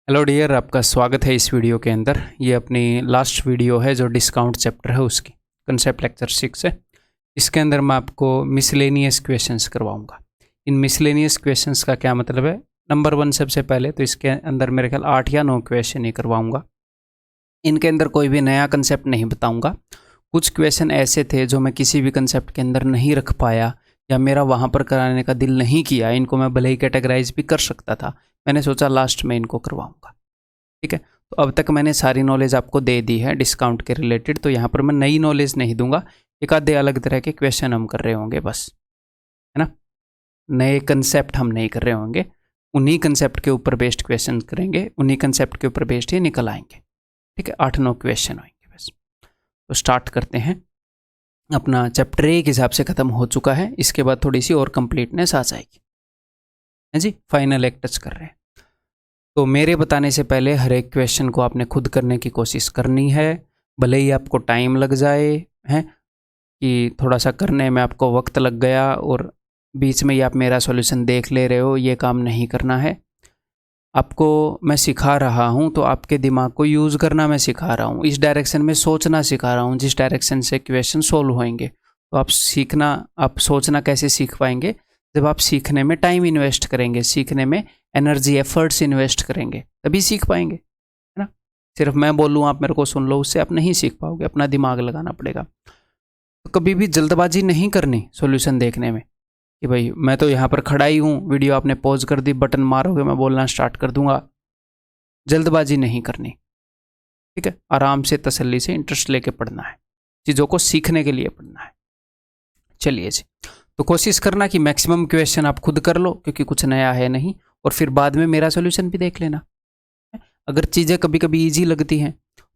Hello dear, आपका स्वागत है इस वीडियो के अंदर। ये अपनी लास्ट वीडियो है जो डिस्काउंट चैप्टर है उसकी, कंसेप्ट लेक्चर 6 है। इसके अंदर मैं आपको मिसलेनियस क्वेश्चंस करवाऊंगा। इन मिसलेनियस क्वेश्चंस का क्या मतलब है? नंबर 1 सबसे पहले तो इसके अंदर मेरे ख्याल 8 या 9 क्वेश्चन ही करवाऊंगा। इनके अंदर कोई भी नया कंसेप्ट नहीं बताऊँगा। कुछ क्वेश्चन ऐसे थे जो मैं किसी भी कंसेप्ट के अंदर नहीं रख पाया या मेरा वहाँ पर कराने का दिल नहीं किया। इनको मैं भले ही कैटेगराइज भी कर सकता था, मैंने सोचा लास्ट में इनको करवाऊंगा। ठीक है, तो अब तक मैंने सारी नॉलेज आपको दे दी है डिस्काउंट के रिलेटेड, तो यहाँ पर मैं नई नॉलेज नहीं दूंगा। एक आधे अलग तरह के क्वेश्चन हम कर रहे होंगे बस, है ना। नए कंसेप्ट हम नहीं कर रहे होंगे, उन्हीं कंसेप्ट के ऊपर बेस्ड क्वेश्चन करेंगे, उन्हीं कंसेप्ट के ऊपर बेस्ड ही निकल आएंगे। ठीक है, 8-9 क्वेश्चन होंगे बस। तो स्टार्ट करते हैं। अपना चैप्टर 1 हिसाब से ख़त्म हो चुका है, इसके बाद थोड़ी सी और कंप्लीटनेस आ जाएगी। है जी, फाइनल एक टच कर रहे हैं। तो मेरे बताने से पहले हर एक क्वेश्चन को आपने खुद करने की कोशिश करनी है, भले ही आपको टाइम लग जाए, हैं कि थोड़ा सा करने में आपको वक्त लग गया और बीच में ही आप मेरा सॉल्यूशन देख ले रहे हो, ये काम नहीं करना है। आपको मैं सिखा रहा हूँ तो आपके दिमाग को यूज़ करना मैं सिखा रहा हूँ, इस डायरेक्शन में सोचना सिखा रहा हूँ जिस डायरेक्शन से क्वेश्चन सोल्व होंगे। तो आप सोचना कैसे सीख पाएंगे? जब आप सीखने में टाइम इन्वेस्ट करेंगे, सीखने में एनर्जी एफर्ट्स इन्वेस्ट करेंगे, तभी सीख पाएंगे, है ना। सिर्फ मैं बोलूँ आप मेरे को सुन लो, उससे आप नहीं सीख पाओगे, अपना दिमाग लगाना पड़ेगा। तो कभी भी जल्दबाजी नहीं करनी सॉल्यूशन देखने में कि भाई मैं तो यहाँ पर खड़ा ही हूँ, वीडियो आपने पॉज कर दी, बटन मारोगे मैं बोलना स्टार्ट कर दूंगा। जल्दबाजी नहीं करनी, ठीक है। आराम से तसल्ली से इंटरेस्ट लेके पढ़ना है, चीज़ों को सीखने के लिए पढ़ना है। चलिए जी, तो कोशिश करना कि मैक्सिमम क्वेश्चन आप खुद कर लो, क्योंकि कुछ नया है नहीं, और फिर बाद में मेरा सॉल्यूशन भी देख लेना। अगर चीज़ें कभी कभी ईजी लगती हैं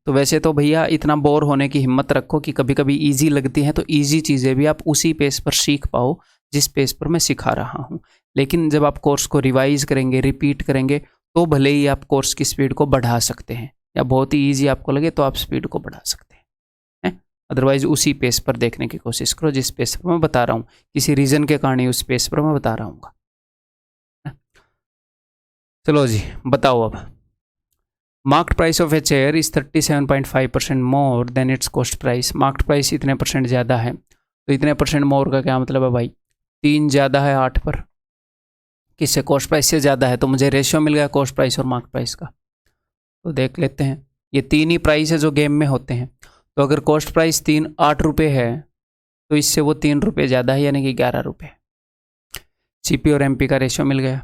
तो वैसे तो भैया इतना बोर होने की हिम्मत रखो कि कभी कभी ईजी लगती हैं तो ईजी चीज़ें भी आप उसी पेस पर सीख पाओ जिस पेस पर मैं सिखा रहा हूँ। लेकिन जब आप कोर्स को रिवाइज करेंगे, रिपीट करेंगे, तो भले ही आप कोर्स की स्पीड को बढ़ा सकते हैं, या बहुत ही ईजी आपको लगे तो आप स्पीड को बढ़ा सकते हैं। अदरवाइज उसी पेस पर देखने की कोशिश करो जिस पेस पर मैं बता रहा हूँ, किसी रीज़न के कारण ही उस पेस पर मैं बता रहा हूँ। चलो जी, बताओ अब। Marked price of a chair is 37.5% more than it's cost price. Marked price इतने परसेंट ज़्यादा है, तो इतने परसेंट मोर का क्या मतलब है भाई? 3 ज़्यादा है 8 पर, किससे? कॉस्ट प्राइस से ज़्यादा है, तो मुझे रेशियो मिल गया कॉस्ट प्राइस और मार्क्ड प्राइस का। तो देख लेते हैं, ये 3 ही प्राइस है जो गेम में होते हैं। तो अगर कॉस्ट प्राइस 8 रुपये है तो इससे वो 3 रुपये ज़्यादा है, यानी कि 11 रुपये। CP और MP का रेशियो मिल गया।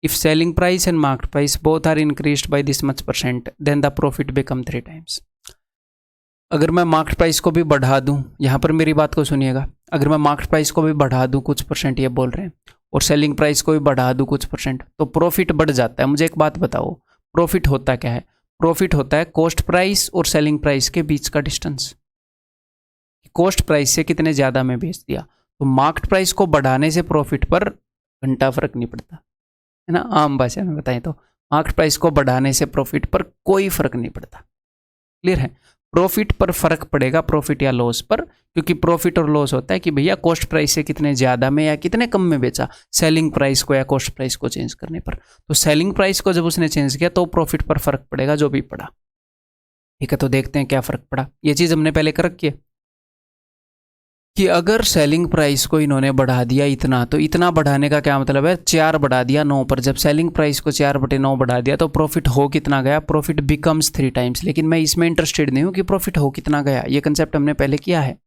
If selling price and market price both are increased by this much %, then the profit become 3 times. अगर मैं मार्केट प्राइस को भी बढ़ा दूं, यहाँ पर मेरी बात को सुनिएगा, अगर मैं मार्केट प्राइस को भी बढ़ा दूं कुछ परसेंट, ये बोल रहे हैं, और सेलिंग प्राइस को भी बढ़ा दूं कुछ %, तो प्रॉफिट बढ़ जाता है। मुझे एक बात बताओ, प्रॉफिट होता क्या है? प्रॉफिट होता है कॉस्ट प्राइस और सेलिंग प्राइस के बीच का डिस्टेंस। कॉस्ट प्राइस से कितने ज़्यादा में बेच दिया, तो मार्केट प्राइस को बढ़ाने से प्रॉफिट पर घंटा फर्क नहीं पड़ता, है ना। आम भाषा में बताएं तो मार्केट प्राइस को बढ़ाने से प्रॉफिट पर कोई फर्क नहीं पड़ता। क्लियर है? प्रॉफिट पर फर्क पड़ेगा, प्रॉफिट या लॉस पर, क्योंकि प्रॉफिट और लॉस होता है कि भैया कॉस्ट प्राइस से कितने ज़्यादा में या कितने कम में बेचा, सेलिंग प्राइस को या कॉस्ट प्राइस को चेंज करने पर। तो सेलिंग प्राइस को जब उसने चेंज किया तो प्रॉफिट पर फर्क पड़ेगा, जो भी पड़ा। ठीक है, तो देखते हैं क्या फर्क पड़ा। ये चीज़ हमने पहले कर रखी है कि अगर सेलिंग प्राइस को इन्होंने बढ़ा दिया इतना, तो इतना बढ़ाने का क्या मतलब है? 4 बढ़ा दिया 9 पर। जब सेलिंग प्राइस को 4/9 बढ़ा दिया तो प्रॉफिट हो कितना गया? Profit becomes 3 times. लेकिन मैं इसमें इंटरेस्टेड नहीं हूँ कि प्रॉफिट हो कितना गया, ये कंसेप्ट हमने पहले किया है।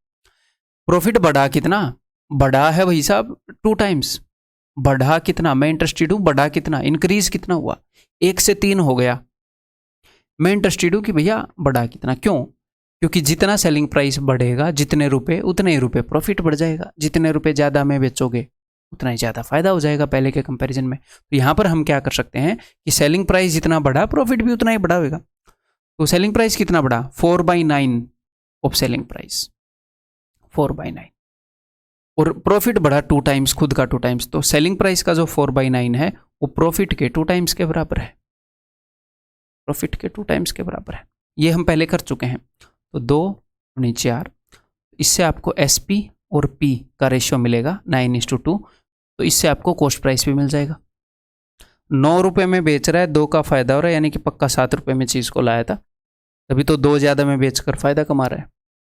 प्रॉफिट बढ़ा कितना? बढ़ा है भाई साहब 2 टाइम्स। बढ़ा कितना? मैं इंटरेस्टेड हूँ बढ़ा कितना, इंक्रीज कितना हुआ? 1 से 3 हो गया। मैं इंटरेस्टेड हूँ कि भैया बढ़ा कितना। क्यों? क्योंकि जितना सेलिंग प्राइस बढ़ेगा, जितने रुपए उतने ही रुपए प्रॉफिट बढ़ जाएगा। जितने रुपए ज़्यादा में बेचोगे उतना ही ज़्यादा फायदा हो जाएगा पहले के कंपैरिजन में। तो यहाँ पर हम क्या कर सकते हैं कि सेलिंग प्राइस जितना बढ़ा प्रॉफिट भी उतना ही बढ़ा होगा। तो सेलिंग प्राइस कितना बढ़ा? 4/9 ऑफ सेलिंग प्राइस, 4/9, और प्रॉफिट बढ़ा 2 टाइम्स, खुद का 2 टाइम्स। तो सेलिंग प्राइस का जो 4/9 है वो प्रॉफिट के 2 टाइम्स के बराबर है, प्रॉफिट के 2 टाइम्स के बराबर है। ये हम पहले कर चुके हैं। तो 2 × 4, इससे आपको SP और P का रेशियो मिलेगा 9:2, तो इससे आपको कॉस्ट प्राइस भी मिल जाएगा। ₹9 में बेच रहा है, 2 का फ़ायदा हो रहा है, यानी कि पक्का ₹7 में चीज़ को लाया था, तभी तो 2 ज़्यादा में बेचकर फ़ायदा कमा रहा है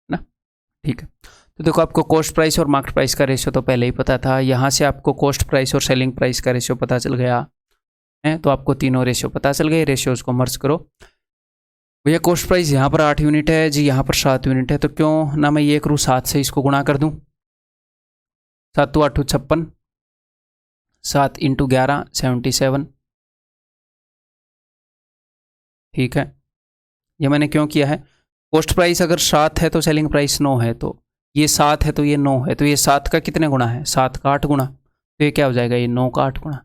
ना। ठीक है, तो देखो आपको कॉस्ट प्राइस और मार्केट प्राइस का रेशियो तो पहले ही पता था। यहाँ से आपको कॉस्ट प्राइस और सेलिंग प्राइस का रेशियो पता चल गया है, तो आपको तीनों रेशियो पता चल गए। रेशियोज़ को मर्ज करो। भैया कॉस्ट प्राइस यहाँ पर 8 यूनिट है जी, यहाँ पर 7 यूनिट है, तो क्यों ना मैं ये करूँ 7 से इसको गुणा कर दूँ। 7 × 8 = 56, 7 × 11 77। ठीक है, ये मैंने क्यों किया है, कॉस्ट प्राइस अगर 7 है तो सेलिंग प्राइस 9 है, तो ये 7 है तो ये 9 है, तो ये 7 का कितने गुना है, 7 का 8 गुना, तो ये क्या हो जाएगा, ये 9 का 8 गुना।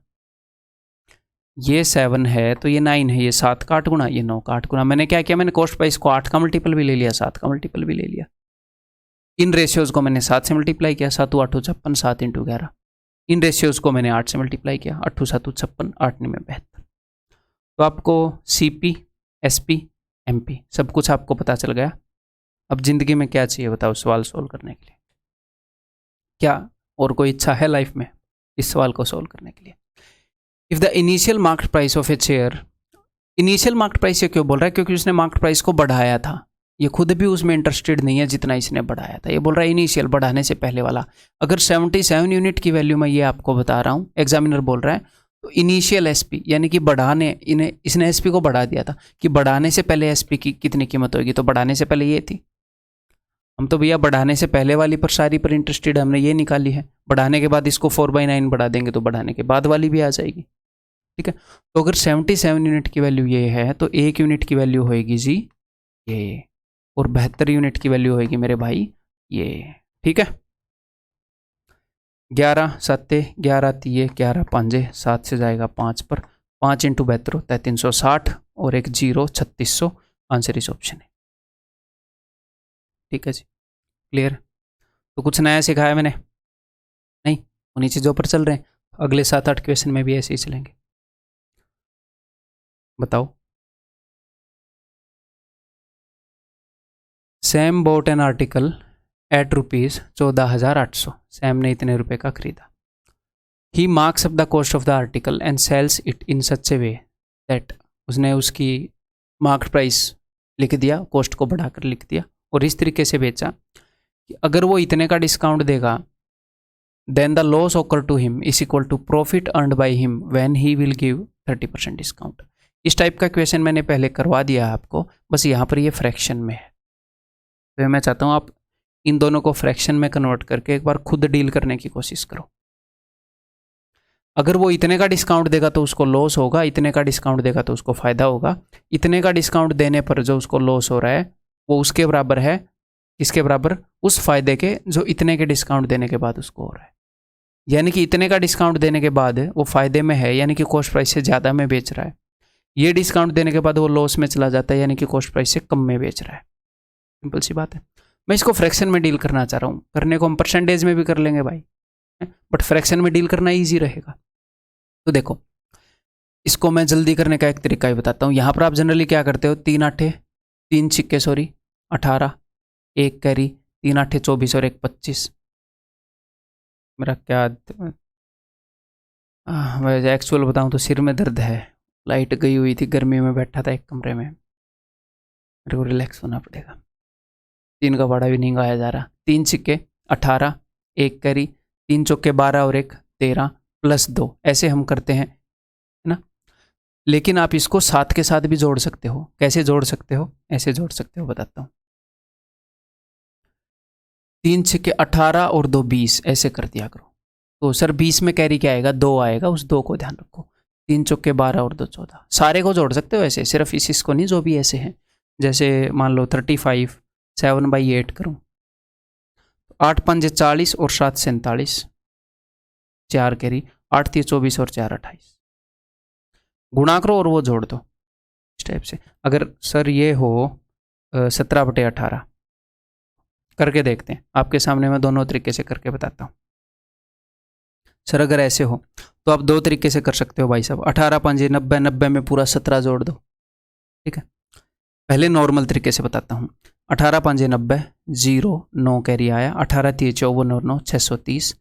ये 7 है तो ये 9 है, ये 7 का 8 गुना, ये 9 का 8 गुना। मैंने क्या किया, मैंने कॉस्ट प्राइस को 8 का मल्टीपल भी ले लिया, 7 का मल्टीपल भी ले लिया। इन रेशियोज़ को मैंने 7 से मल्टीप्लाई किया, 7 × 8 = 56, 7 × 11। इन रेशियोज़ को मैंने 8 से मल्टीप्लाई किया, 8 × 7 = 56, 8 × 9 = 72। तो आपको CP, SP, MP सब कुछ आपको पता चल गया। अब ज़िंदगी में क्या चाहिए बताओ सवाल सोल्व करने के लिए, क्या और कोई इच्छा है लाइफ में इस सवाल को सोल्व करने के लिए। If the initial market price of A share, initial market price ये क्यों बोल रहा है, क्योंकि उसने मार्केट प्राइस को बढ़ाया था, ये खुद भी उसमें इंटरेस्टेड नहीं है जितना इसने बढ़ाया था। ये बोल रहा है इनिशियल, बढ़ाने से पहले वाला। अगर 77 यूनिट की वैल्यू मैं ये आपको बता रहा हूँ, एग्जामिनर बोल रहा है, तो इनिशियल SP यानी कि बढ़ाने, इसने SP को बढ़ा दिया था कि बढ़ाने से पहले SP की कितनी कीमत होगी, तो बढ़ाने से पहले ये थी। हम तो भैया बढ़ाने से पहले वाली पर सारी पर इंटरेस्टेड, हमने ये निकाली है। बढ़ाने के बाद इसको 4/9 बढ़ा देंगे तो बढ़ाने के बाद वाली भी आ जाएगी। ठीक है, तो अगर 77 यूनिट की वैल्यू ये है तो 1 यूनिट की वैल्यू होएगी जी ये, और 72 यूनिट की वैल्यू होएगी मेरे भाई ये। ठीक है, 11 7 11 3 11 5 7 से जाएगा 5 पर, 5 × 72 होता है 360, और एक 0 3600। आंसर इस ऑप्शन है। ठीक है जी, क्लियर। तो कुछ नया सिखाया मैंने नहीं, वो नीचे जो पर चल रहे हैं, अगले 7-8 क्वेश्चन में भी ऐसे ही चलेंगे। बताओ। Sam bought an article at ₹14,800। Sam ने इतने रुपए का खरीदा। He marks up the cost of the article and sells it in such a way that, उसने उसकी मार्केट प्राइस लिख दिया, कॉस्ट को बढ़ाकर लिख दिया, और इस तरीके से बेचा कि अगर वो इतने का डिस्काउंट देगा, then the loss occur to him is equal to profit earned by him when he will give 30% discount. इस टाइप का क्वेश्चन मैंने पहले करवा दिया है आपको, बस यहाँ पर ये फ्रैक्शन में है। तो मैं चाहता हूँ आप इन दोनों को फ्रैक्शन में कन्वर्ट करके एक बार खुद डील करने की कोशिश करो। अगर वो इतने का डिस्काउंट देगा तो उसको लॉस होगा, इतने का डिस्काउंट देगा तो उसको फ़ायदा होगा। इतने का डिस्काउंट देने पर जो उसको लॉस हो रहा है वो उसके बराबर है, इसके बराबर, उस फायदे के जो इतने के डिस्काउंट देने के बाद उसको हो रहा है। यानी कि इतने का डिस्काउंट देने के बाद वो फ़ायदे में है, यानी कि कॉस्ट प्राइस से ज़्यादा में बेच रहा है। ये डिस्काउंट देने के बाद वो लॉस में चला जाता है, यानी कि कॉस्ट प्राइस से कम में बेच रहा है। सिंपल सी बात है। मैं इसको फ्रैक्शन में डील करना चाह रहा हूँ, करने को हम परसेंटेज में भी कर लेंगे भाई, बट फ्रैक्शन में डील करना ईजी रहेगा। तो देखो, इसको मैं जल्दी करने का एक तरीका ही बताता हूँ। यहाँ पर आप जनरली क्या करते हो, 3 8 3 सिक्के 18, 1 कैरी, 3 8 24 और 1 25। मेरा क्या वैसे एक्चुअल बताऊँ तो सिर में दर्द है, लाइट गई हुई थी, गर्मी में बैठा था एक कमरे में, मेरे को रिलैक्स होना पड़ेगा। 3 का भाड़ा भी नहीं गाया जा रहा। 3 सिक्के 18, 1 कैरी, 3 चौके 12 और 1 13 प्लस 2, ऐसे हम करते हैं, है ना। लेकिन आप इसको 7 के साथ भी जोड़ सकते हो। कैसे जोड़ सकते हो, ऐसे जोड़ सकते हो, बताता हूँ। 3 सिक्के 18 और 2 20, ऐसे कर दिया करो। तो सर 20 में कैरी क्या आएगा, 2 आएगा, उस 2 को ध्यान रखो। 3 चौके 12 और 2 14, सारे को जोड़ सकते हो ऐसे, सिर्फ इसको नहीं, जो भी ऐसे हैं। जैसे मान लो 35 7/8 करूँ, 8 5 40 और 7 47, 4 कैरी, 8 3 24 और 4 28, गुणा करो और वो जोड़ दो इस टाइप से। अगर सर ये हो 17/18, करके देखते हैं, आपके सामने मैं दोनों तरीके से करके बताता हूँ। सर अगर ऐसे हो तो आप 2 तरीके से कर सकते हो भाई साहब। 18 5 90, 90 में पूरा 17 जोड़ दो। ठीक है, पहले नॉर्मल तरीके से बताता हूँ। 18 5 90, 0 9 कैरी आया, 18 3 54 और 9 630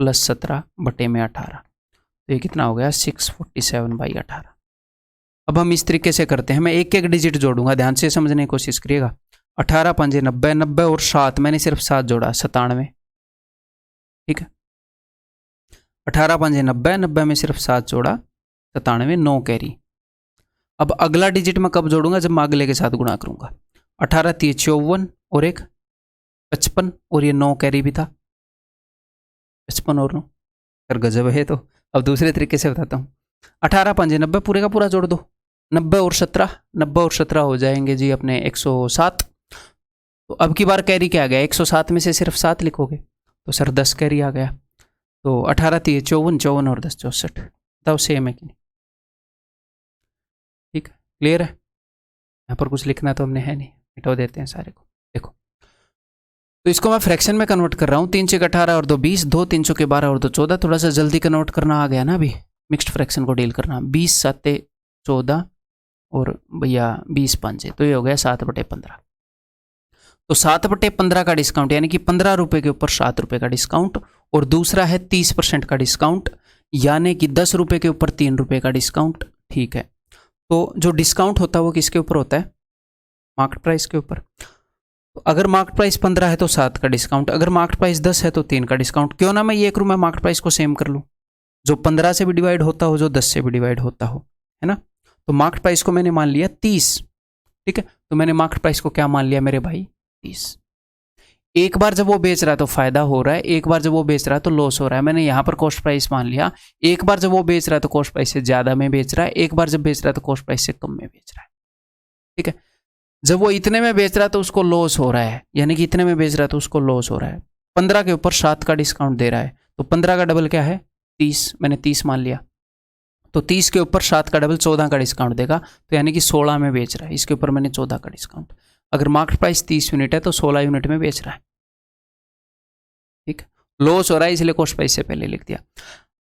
प्लस 17 बटे में 18, तो ये कितना हो गया 647/18। अब हम इस तरीके से करते हैं, मैं एक एक डिजिट जोड़ूंगा, ध्यान से समझने की कोशिश करिएगा। 18 पंजे 90, 90 और 7, मैंने सिर्फ 7 जोड़ा, 97। ठीक है, 18 पंजे 90, 90 में सिर्फ 7 जोड़ा, 97, 9 कैरी। अब अगला डिजिट मैं कब जोड़ूंगा, जब मैं अगले के साथ गुणा करूंगा। 18 3 54 और एक 55 और ये 9 कैरी भी था, 55 और 9, सर गजब है। तो अब दूसरे तरीके से बताता हूँ, 18 पंजे 90, पूरे का पूरा जोड़ दो, 90 और 17, 90 और 17 हो जाएंगे जी अपने 107। तो अब की बार कैरी क्या आ गया, 107 में से सिर्फ 7 लिखोगे तो सर 10 कैरी आ गया। तो 18 3 54, 54 और 10 64। बताओ सेम है कि नहीं? ठीक है, क्लियर है। यहाँ पर कुछ लिखना तो हमने है नहीं, मिटा देते हैं सारे को। देखो, तो इसको मैं फ्रैक्शन में कन्वर्ट कर रहा हूँ, 3 6 18 और 2 20, 2 3 के 12 और 2 14। थोड़ा सा जल्दी कन्वर्ट करना आ गया ना, अभी मिक्स्ड फ्रैक्शन को डील करना। 20 7 14 और भैया 20 5, तो ये हो गया 7/15। तो 7/15 का डिस्काउंट, यानी कि 15 रुपये के ऊपर 7 रुपये का डिस्काउंट, और दूसरा है 30% का डिस्काउंट, यानी कि 10 रुपये के ऊपर 3 रुपये का डिस्काउंट। ठीक है, तो जो डिस्काउंट होता है वो किसके ऊपर होता है, मार्केट प्राइस के ऊपर। तो अगर मार्केट प्राइस 15 है तो 7 का डिस्काउंट, अगर मार्केट प्राइस 10 है तो 3 का डिस्काउंट। क्यों ना मैं ये करूँ, मैं मार्केट प्राइस को सेम कर लूँ, जो 15 से भी डिवाइड होता हो, जो 10 से भी डिवाइड होता हो, है ना। तो मार्केट प्राइस को मैंने मान लिया 30। ठीक है, तो मैंने मार्केट प्राइस को क्या मान लिया मेरे भाई, 30। एक बार जब वो बेच रहा है तो फायदा हो रहा है, एक बार जब वो बेच रहा है तो लॉस हो रहा है। मैंने यहाँ पर कॉस्ट प्राइस मान लिया, एक बार जब वो बेच रहा है तो कॉस्ट प्राइस से ज्यादा में बेच रहा है, एक बार जब बेच रहा है तो कॉस्ट प्राइस से कम में बेच रहा है। ठीक है, जब वो इतने में बेच रहा है तो उसको लॉस हो रहा है, यानी कि इतने में बेच रहा है तो उसको लॉस हो रहा है। 15 के ऊपर 7 का डिस्काउंट दे रहा है, तो 15 का डबल क्या है, 30। मैंने 30 मान लिया, तो 30 के ऊपर 7 का डबल 14 का डिस्काउंट देगा, तो यानी कि 16 में बेच रहा है। इसके ऊपर मैंने 14 का डिस्काउंट। अगर मार्केट प्राइस 30 यूनिट है तो 16 यूनिट में बेच रहा है। ठीक, लॉस हो रहा है, इसलिए कॉस्ट प्राइस से पहले लिख दिया।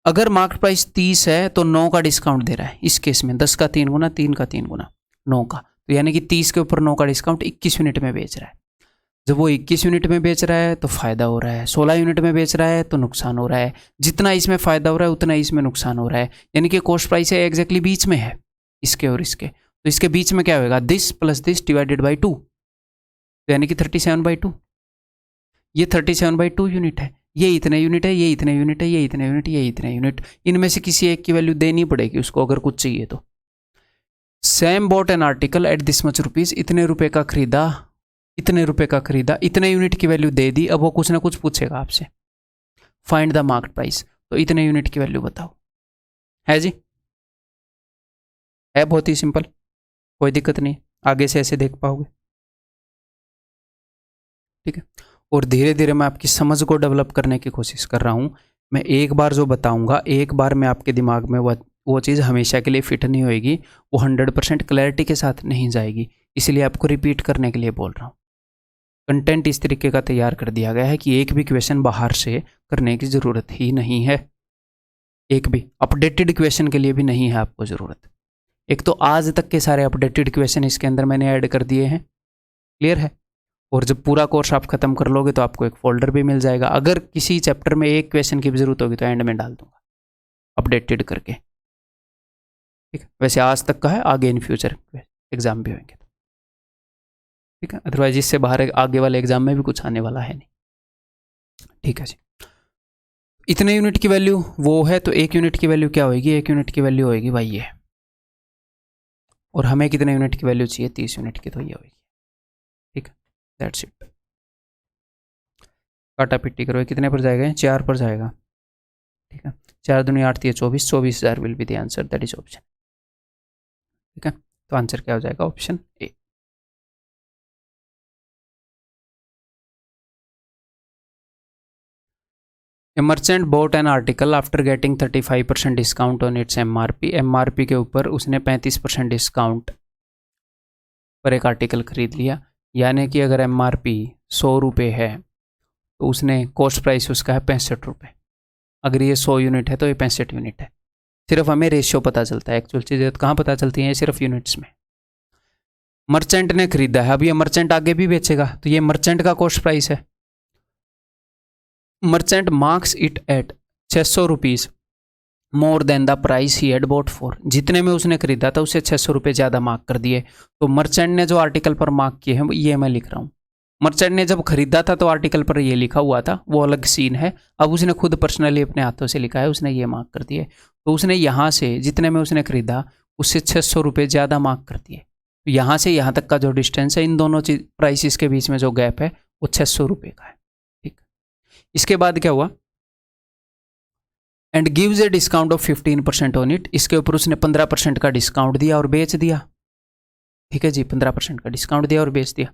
अगर मार्केट प्राइस 30 है तो 9 का डिस्काउंट दे रहा है, इस केस में 10 का 3 गुना, 3 का 3 गुना 9 का, तो यानी कि 30 के ऊपर 9 का डिस्काउंट 21 यूनिट में बेच रहा है। जब वो 21 यूनिट में बेच रहा है तो फायदा हो रहा है, 16 यूनिट में बेच रहा है तो नुकसान हो रहा है। जितना इसमें फायदा हो रहा है उतना इसमें नुकसान हो रहा है, यानी कि कॉस्ट प्राइस है एग्जैक्टली बीच में है, इसके और इसके। तो इसके बीच में क्या होगा, this plus this divided by 2, तो यानी कि 37/2। ये 37/2 यूनिट है, ये इतने यूनिट है, ये इतने यूनिट है, ये इतने यूनिट, ये इतने यूनिट। इनमें से किसी एक की वैल्यू देनी पड़ेगी उसको अगर कुछ चाहिए तो। Sam bought an article at this much rupees, इतने रुपए का खरीदा, इतने रुपए का खरीदा, इतने यूनिट की वैल्यू दे दी। अब वो कुछ ना कुछ पूछेगा आपसे, फाइंड द मार्केट प्राइस, तो इतने यूनिट की वैल्यू बताओ। है जी, है बहुत ही सिंपल, कोई दिक्कत नहीं, आगे से ऐसे देख पाओगे। ठीक है, और धीरे धीरे मैं आपकी समझ को डेवलप करने की कोशिश कर रहा हूँ। मैं एक बार जो बताऊंगा, एक बार में आपके दिमाग में वो चीज़ हमेशा के लिए फिट नहीं होएगी, वो 100% क्लैरिटी के साथ नहीं जाएगी, इसलिए आपको रिपीट करने के लिए बोल रहा हूँ। कंटेंट इस तरीके का तैयार कर दिया गया है कि एक भी क्वेश्चन बाहर से करने की ज़रूरत ही नहीं है, एक भी अपडेटेड क्वेश्चन के लिए भी नहीं है आपको ज़रूरत। एक तो आज तक के सारे अपडेटेड क्वेश्चन इसके अंदर मैंने ऐड कर दिए हैं, क्लियर है। और जब पूरा कोर्स आप खत्म कर लोगे तो आपको एक फोल्डर भी मिल जाएगा। अगर किसी चैप्टर में एक क्वेश्चन की भी जरूरत होगी तो एंड में डाल दूंगा अपडेटेड करके। ठीक है, वैसे आज तक का है, आगे इन फ्यूचर एग्जाम भी होंगे। ठीक है, अदरवाइज इससे बाहर आगे वाले एग्जाम में भी कुछ आने वाला है नहीं। ठीक है जी, इतने यूनिट की वैल्यू वो है, तो एक यूनिट की वैल्यू क्या होगी, एक यूनिट की वैल्यू होगी भाई ये, और हमें कितने यूनिट की वैल्यू चाहिए, 30 यूनिट की, तो ये होगी। ठीक है, दैट्स इट। काटा पिट्टी करो, कितने पर जाएगा, 4 पर जाएगा। ठीक है, 4 दूनी 8 24, 24,000 will be the answer, that is option. ठीक है, तो आंसर क्या हो जाएगा, option A. A merchant bought an article after getting 35% discount on its MRP। MRP के ऊपर उसने 35% डिस्काउंट पर एक आर्टिकल खरीद लिया, यानी कि अगर MRP 100 रुपये है तो उसने कॉस्ट प्राइस उसका है 65 रुपये। अगर ये 100 यूनिट है तो ये 65 यूनिट है। सिर्फ हमें रेशियो पता चलता है, एक्चुअल चीज़ें कहाँ पता चलती हैं, सिर्फ यूनिट्स में। मर्चेंट ने खरीदा है, अब ये मर्चेंट आगे भी बेचेगा, तो ये मर्चेंट का कॉस्ट प्राइस है। Merchant marks it at 600 rupees more than the price he had bought for, जितने में उसने खरीदा था उससे 600 रुपये ज़्यादा मार्क कर दिए। तो मर्चेंट ने जो आर्टिकल पर मार्क किए हैं ये मैं लिख रहा हूँ। मर्चेंट ने जब खरीदा था तो आर्टिकल पर ये लिखा हुआ था, वो अलग सीन है। अब उसने खुद पर्सनली अपने हाथों से लिखा है, उसने ये मार्क कर दिए। तो उसने यहाँ से जितने में उसने खरीदा उससे 600 रुपये ज़्यादा मार्क कर दिए। तो यहाँ से यहाँ तक का जो डिस्टेंस है इन दोनों प्राइसेस के बीच में जो गैप है वो 600 रुपये का है। ठीक, इसके बाद क्या हुआ, and gives a discount of 15% on it, इसके ऊपर उसने 15% का डिस्काउंट दिया और बेच दिया। ठीक है जी, 15% का डिस्काउंट दिया और बेच दिया।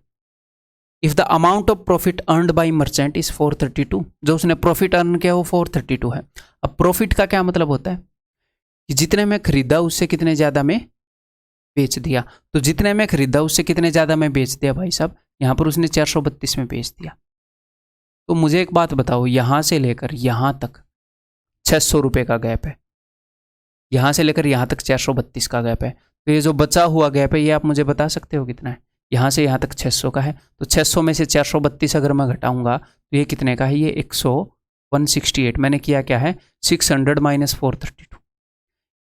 If the amount of profit earned bye merchant is 432, जो उसने प्रॉफिट अर्न किया वो 432 है। अब प्रॉफिट का क्या मतलब होता है कि जितने में खरीदा उससे कितने ज़्यादा में बेच दिया। तो जितने में खरीदा उससे कितने ज़्यादा में बेच दिया भाई साहब, यहाँ पर उसने 432 में बेच दिया। तो मुझे एक बात बताओ, यहाँ से लेकर यहाँ तक 600 रुपये का गैप है, यहाँ से लेकर यहाँ तक 432 का गैप है। तो ये जो बचा हुआ गैप है ये आप मुझे बता सकते हो कितना है? यहाँ से यहाँ तक 600 का है, तो 600 में से 432 अगर मैं घटाऊंगा तो ये कितने का है? ये 168। मैंने किया क्या है, 600 माइनस 432।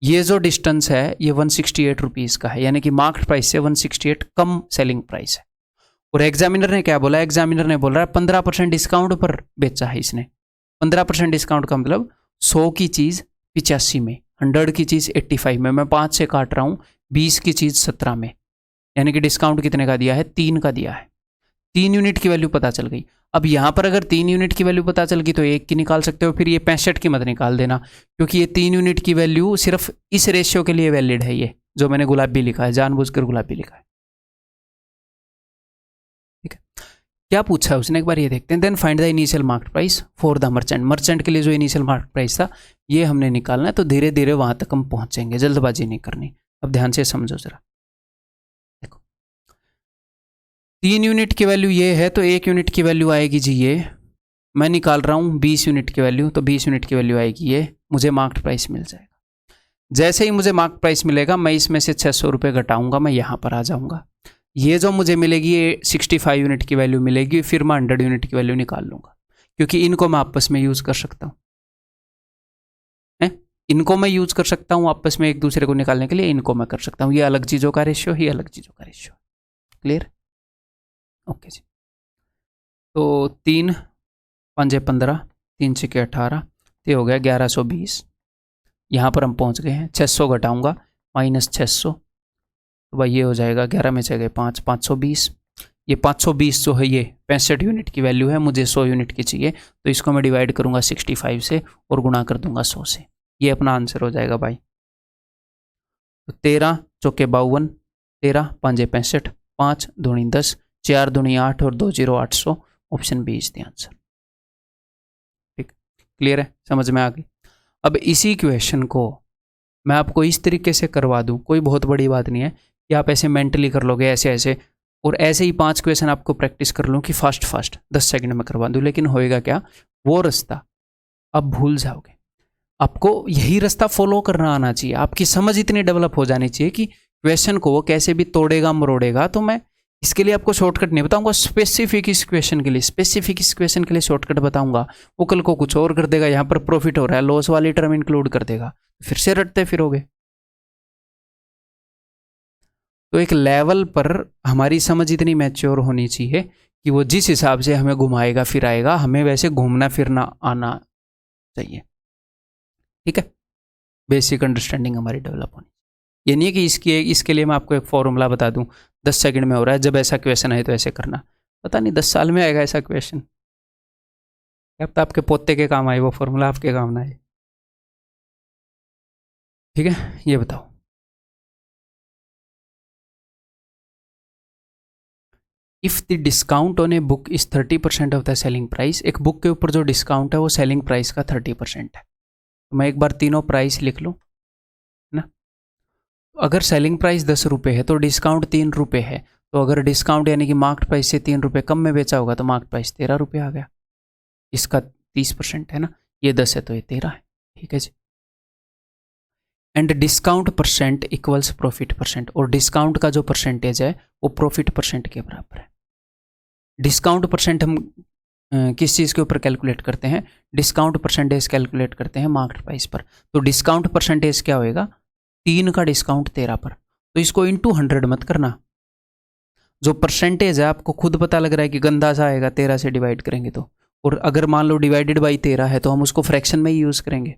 ये जो डिस्टेंस है ये 168 रुपीज़ का है, यानी कि मार्केट प्राइस से 168 कम सेलिंग प्राइस है। और एग्जामिनर ने क्या बोला, एग्जामिनर ने बोल रहा है 15% डिस्काउंट पर बेचा है इसने। 15% डिस्काउंट का मतलब 100 की चीज़ 85 में, 100 की चीज़ 85 में, मैं 5 से काट रहा हूँ, 20 की चीज़ 17 में, यानी कि डिस्काउंट कितने का दिया है? 3 का दिया है। 3 यूनिट की वैल्यू पता चल गई। अब यहाँ पर अगर 3 यूनिट की वैल्यू पता चल गई तो 1 की निकाल सकते हो, फिर ये 65 की मत निकाल देना, क्योंकि ये 3 यूनिट की वैल्यू सिर्फ इस रेशियो के लिए वैलिड है। ये जो मैंने गुलाबी लिखा है, जानबूझकर गुलाबी लिखा है। ठीक है, क्या पूछा है उसने एक बार ये देखते हैं। Then find the initial market price for the merchant, merchant के लिए जो इनिशियल मार्केट प्राइस था ये हमने निकालना है। तो धीरे धीरे वहां तक हम पहुंचेंगे, जल्दबाजी नहीं करनी। अब ध्यान से समझो जरा, देखो 3 यूनिट की वैल्यू ये है, तो 1 यूनिट की वैल्यू आएगी जी ये, मैं निकाल रहा हूँ 20 यूनिट की वैल्यू, तो 20 यूनिट की वैल्यू आएगी ये, मुझे मार्केट प्राइस मिल जाएगा। जैसे ही मुझे मार्केट प्राइस मिलेगा मैं इसमें से 600 रुपये घटाऊंगा, मैं यहाँ पर आ जाऊँगा। ये जो मुझे मिलेगी ये 65 यूनिट की वैल्यू मिलेगी, फिर मैं 100 यूनिट की वैल्यू निकाल लूँगा, क्योंकि इनको मैं आपस में यूज़ कर सकता हूँ। इनको मैं यूज़ कर सकता हूँ आपस में एक दूसरे को निकालने के लिए, इनको मैं कर सकता हूँ। ये अलग चीज़ों का रेशियो, ये अलग चीज़ों का रेशियो। क्लियर? ओके जी। तो 3 5 15, 3 6 18, ये हो गया 1120। यहाँ पर हम पहुँच गए हैं। 600 घटाऊँगा, माइनस 600, तो भाई ये हो जाएगा 11 में से गए 5, 520। ये 520 जो है ये 65 यूनिट की वैल्यू है, मुझे 100 यूनिट की चाहिए, तो इसको मैं डिवाइड करूँगा 65 से और गुणा कर दूंगा 100 से। ये अपना आंसर हो जाएगा भाई। तो 13 चौके 52, 13 5 65, 5 दूनी 10, 4 दूनी 8 और 2 0 800। Option B is the answer. ठीक, क्लियर है, समझ में आ गई। अब इसी क्वेश्चन को मैं आपको इस तरीके से करवा दूं, कोई बहुत बड़ी बात नहीं है कि आप ऐसे मेंटली कर लोगे ऐसे ऐसे, और ऐसे ही 5 क्वेश्चन आपको प्रैक्टिस कर लूँ कि फास्ट 10 सेकंड में करवा दूँ, लेकिन होएगा क्या, वो रास्ता आप भूल जाओगे। आपको यही रास्ता फॉलो करना आना चाहिए, आपकी समझ इतनी डेवलप हो जानी चाहिए कि क्वेश्चन को वो कैसे भी तोड़ेगा मरोड़ेगा। तो मैं इसके लिए आपको शॉर्टकट नहीं बताऊंगा, स्पेसिफिक इस क्वेश्चन के लिए, स्पेसिफिक इस क्वेश्चन के लिए शॉर्टकट बताऊंगा। वो कल को कुछ और कर देगा, यहाँ पर प्रॉफिट हो रहा है, लॉस वाली टर्म इंक्लूड कर देगा, फिर से रटते फिरोगे। तो एक लेवल पर हमारी समझ इतनी मैच्योर होनी चाहिए कि वो जिस हिसाब से हमें घुमाएगा फिराएगा, हमें वैसे घूमना फिरना आना चाहिए। ठीक है, बेसिक अंडरस्टैंडिंग हमारी डेवलप होनी। ये नहीं है कि इसके लिए मैं आपको एक फॉर्मूला बता दूं 10 सेकंड में हो रहा है, जब ऐसा क्वेश्चन आए तो ऐसे करना। पता नहीं 10 साल में आएगा ऐसा क्वेश्चन, क्या पता आपके पोते के काम आए वो फॉर्मूला, आपके काम ना आए। ठीक है, ये बताओ, if the discount on a book is 30% of the selling price, एक बुक के ऊपर जो डिस्काउंट है वो सेलिंग प्राइस का 30% है। तो मैं एक बार तीनों प्राइस लिख लूँ ना। अगर सेलिंग प्राइस 10 रुपये है तो डिस्काउंट 3 रुपये है, तो अगर डिस्काउंट यानी कि मार्केट प्राइस से 3 रुपये कम में बेचा होगा तो मार्केट प्राइस 13 रुपये आ गया। इसका 30% है ना, ये 10 है तो ये 13 है। ठीक है जी। And discount percent equals profit percent, और डिस्काउंट का जो परसेंटेज है वो प्रॉफिट परसेंट के बराबर है। डिस्काउंट परसेंट हम किस चीज़ के ऊपर कैलकुलेट करते हैं, डिस्काउंट परसेंटेज कैलकुलेट करते हैं मार्केट प्राइस पर। तो डिस्काउंट परसेंटेज क्या होएगा, 3 का डिस्काउंट 13 पर, तो इसको इंटू 100 मत करना। जो परसेंटेज है आपको खुद पता लग रहा है कि गंदा सा आएगा 13 से डिवाइड करेंगे तो, और अगर मान लो डिवाइडेड बाई 13 है तो हम उसको फ्रैक्शन में ही यूज़ करेंगे।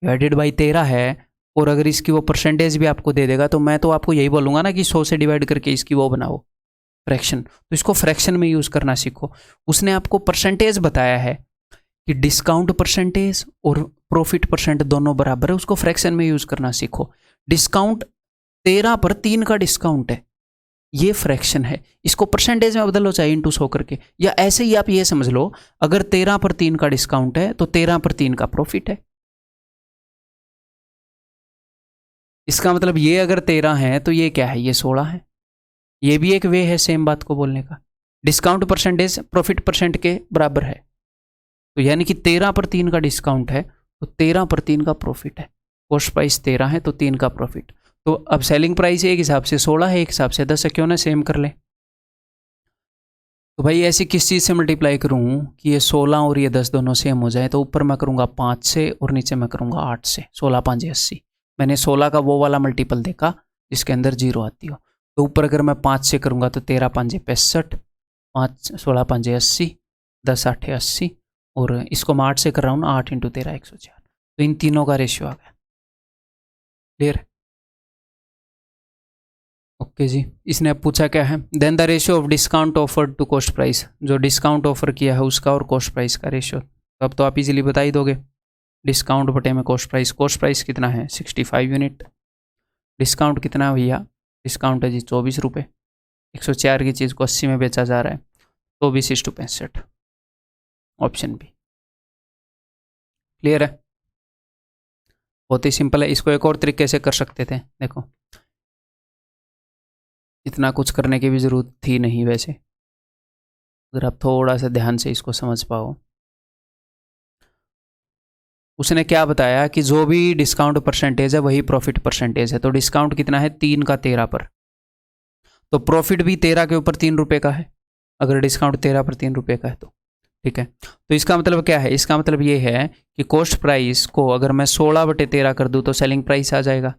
डिवाइडेड बाई 13 है और अगर इसकी वो परसेंटेज भी आपको दे देगा तो मैं तो आपको यही बोलूँगा ना कि 100 से डिवाइड करके इसकी वो बनाओ फ्रैक्शन, तो इसको फ्रैक्शन में यूज़ करना सीखो। उसने आपको परसेंटेज बताया है कि डिस्काउंट परसेंटेज और प्रॉफिट परसेंट दोनों बराबर है, उसको फ्रैक्शन में यूज़ करना सीखो। डिस्काउंट 13 पर 3 का डिस्काउंट है, ये फ्रैक्शन है, इसको परसेंटेज में बदलो चाहे इंटू 100 करके, या ऐसे ही आप ये समझ लो अगर 13 पर 3 का डिस्काउंट है तो 13 पर 3 का प्रॉफिट है। इसका मतलब ये अगर 13 है तो ये क्या है, ये 16 है। ये भी एक वे है सेम बात को बोलने का। डिस्काउंट परसेंटेज प्रॉफिट परसेंट के बराबर है, तो यानी कि 13 पर 3 का डिस्काउंट है तो 13 पर 3 का प्रॉफिट है। कॉस्ट प्राइस 13 है तो 3 का प्रॉफिट। तो अब सेलिंग प्राइस एक हिसाब से 16 है, एक हिसाब से 10 है, क्यों ना सेम कर ले। तो भाई ऐसी किस चीज़ से मल्टीप्लाई करूँ कि ये 16 और ये 10 दोनों सेम हो जाए, तो ऊपर मैं करूँगा 5 से और नीचे मैं करूँगा 8 से। 16 5 80, मैंने 16 का वो वाला मल्टीपल देखा जिसके अंदर 0 आती हो। तो ऊपर अगर मैं 5 से करूँगा तो 13 5 65, 5 16 5 80, 10 8 80, और इसको मैं 8 से कर रहा हूँ ना, 8 × 13 104। तो इन तीनों का रेशियो आ गया। क्लियर? ओके जी। इसने अब पूछा क्या है, then the ratio of discount offered to cost price, जो डिस्काउंट ऑफर किया है उसका और कॉस्ट प्राइस का रेशियो। तो अब तो आप इजीली बता ही दोगे, डिस्काउंट बटे में कॉस्ट प्राइस कितना है 65 यूनिट। डिस्काउंट कितना है भैया, डिस्काउंट है जी 24 रुपये। 104 की चीज़ को 80 में बेचा जा रहा है, 24:65, ऑप्शन बी। क्लियर है? बहुत ही सिंपल है। इसको एक और तरीके से कर सकते थे, देखो इतना कुछ करने की भी ज़रूरत थी नहीं वैसे, अगर आप थोड़ा सा ध्यान से इसको समझ पाओ। उसने क्या बताया कि जो भी डिस्काउंट परसेंटेज है वही प्रॉफिट परसेंटेज है। तो डिस्काउंट कितना है 3 का 13 पर, तो प्रॉफिट भी 13 के ऊपर 3 रुपये का है, अगर डिस्काउंट 13 पर 3 रुपये का है तो। ठीक है, तो इसका मतलब क्या है, इसका मतलब ये है कि कॉस्ट प्राइस को अगर मैं 16/13 कर दूँ तो सेलिंग प्राइस आ जाएगा।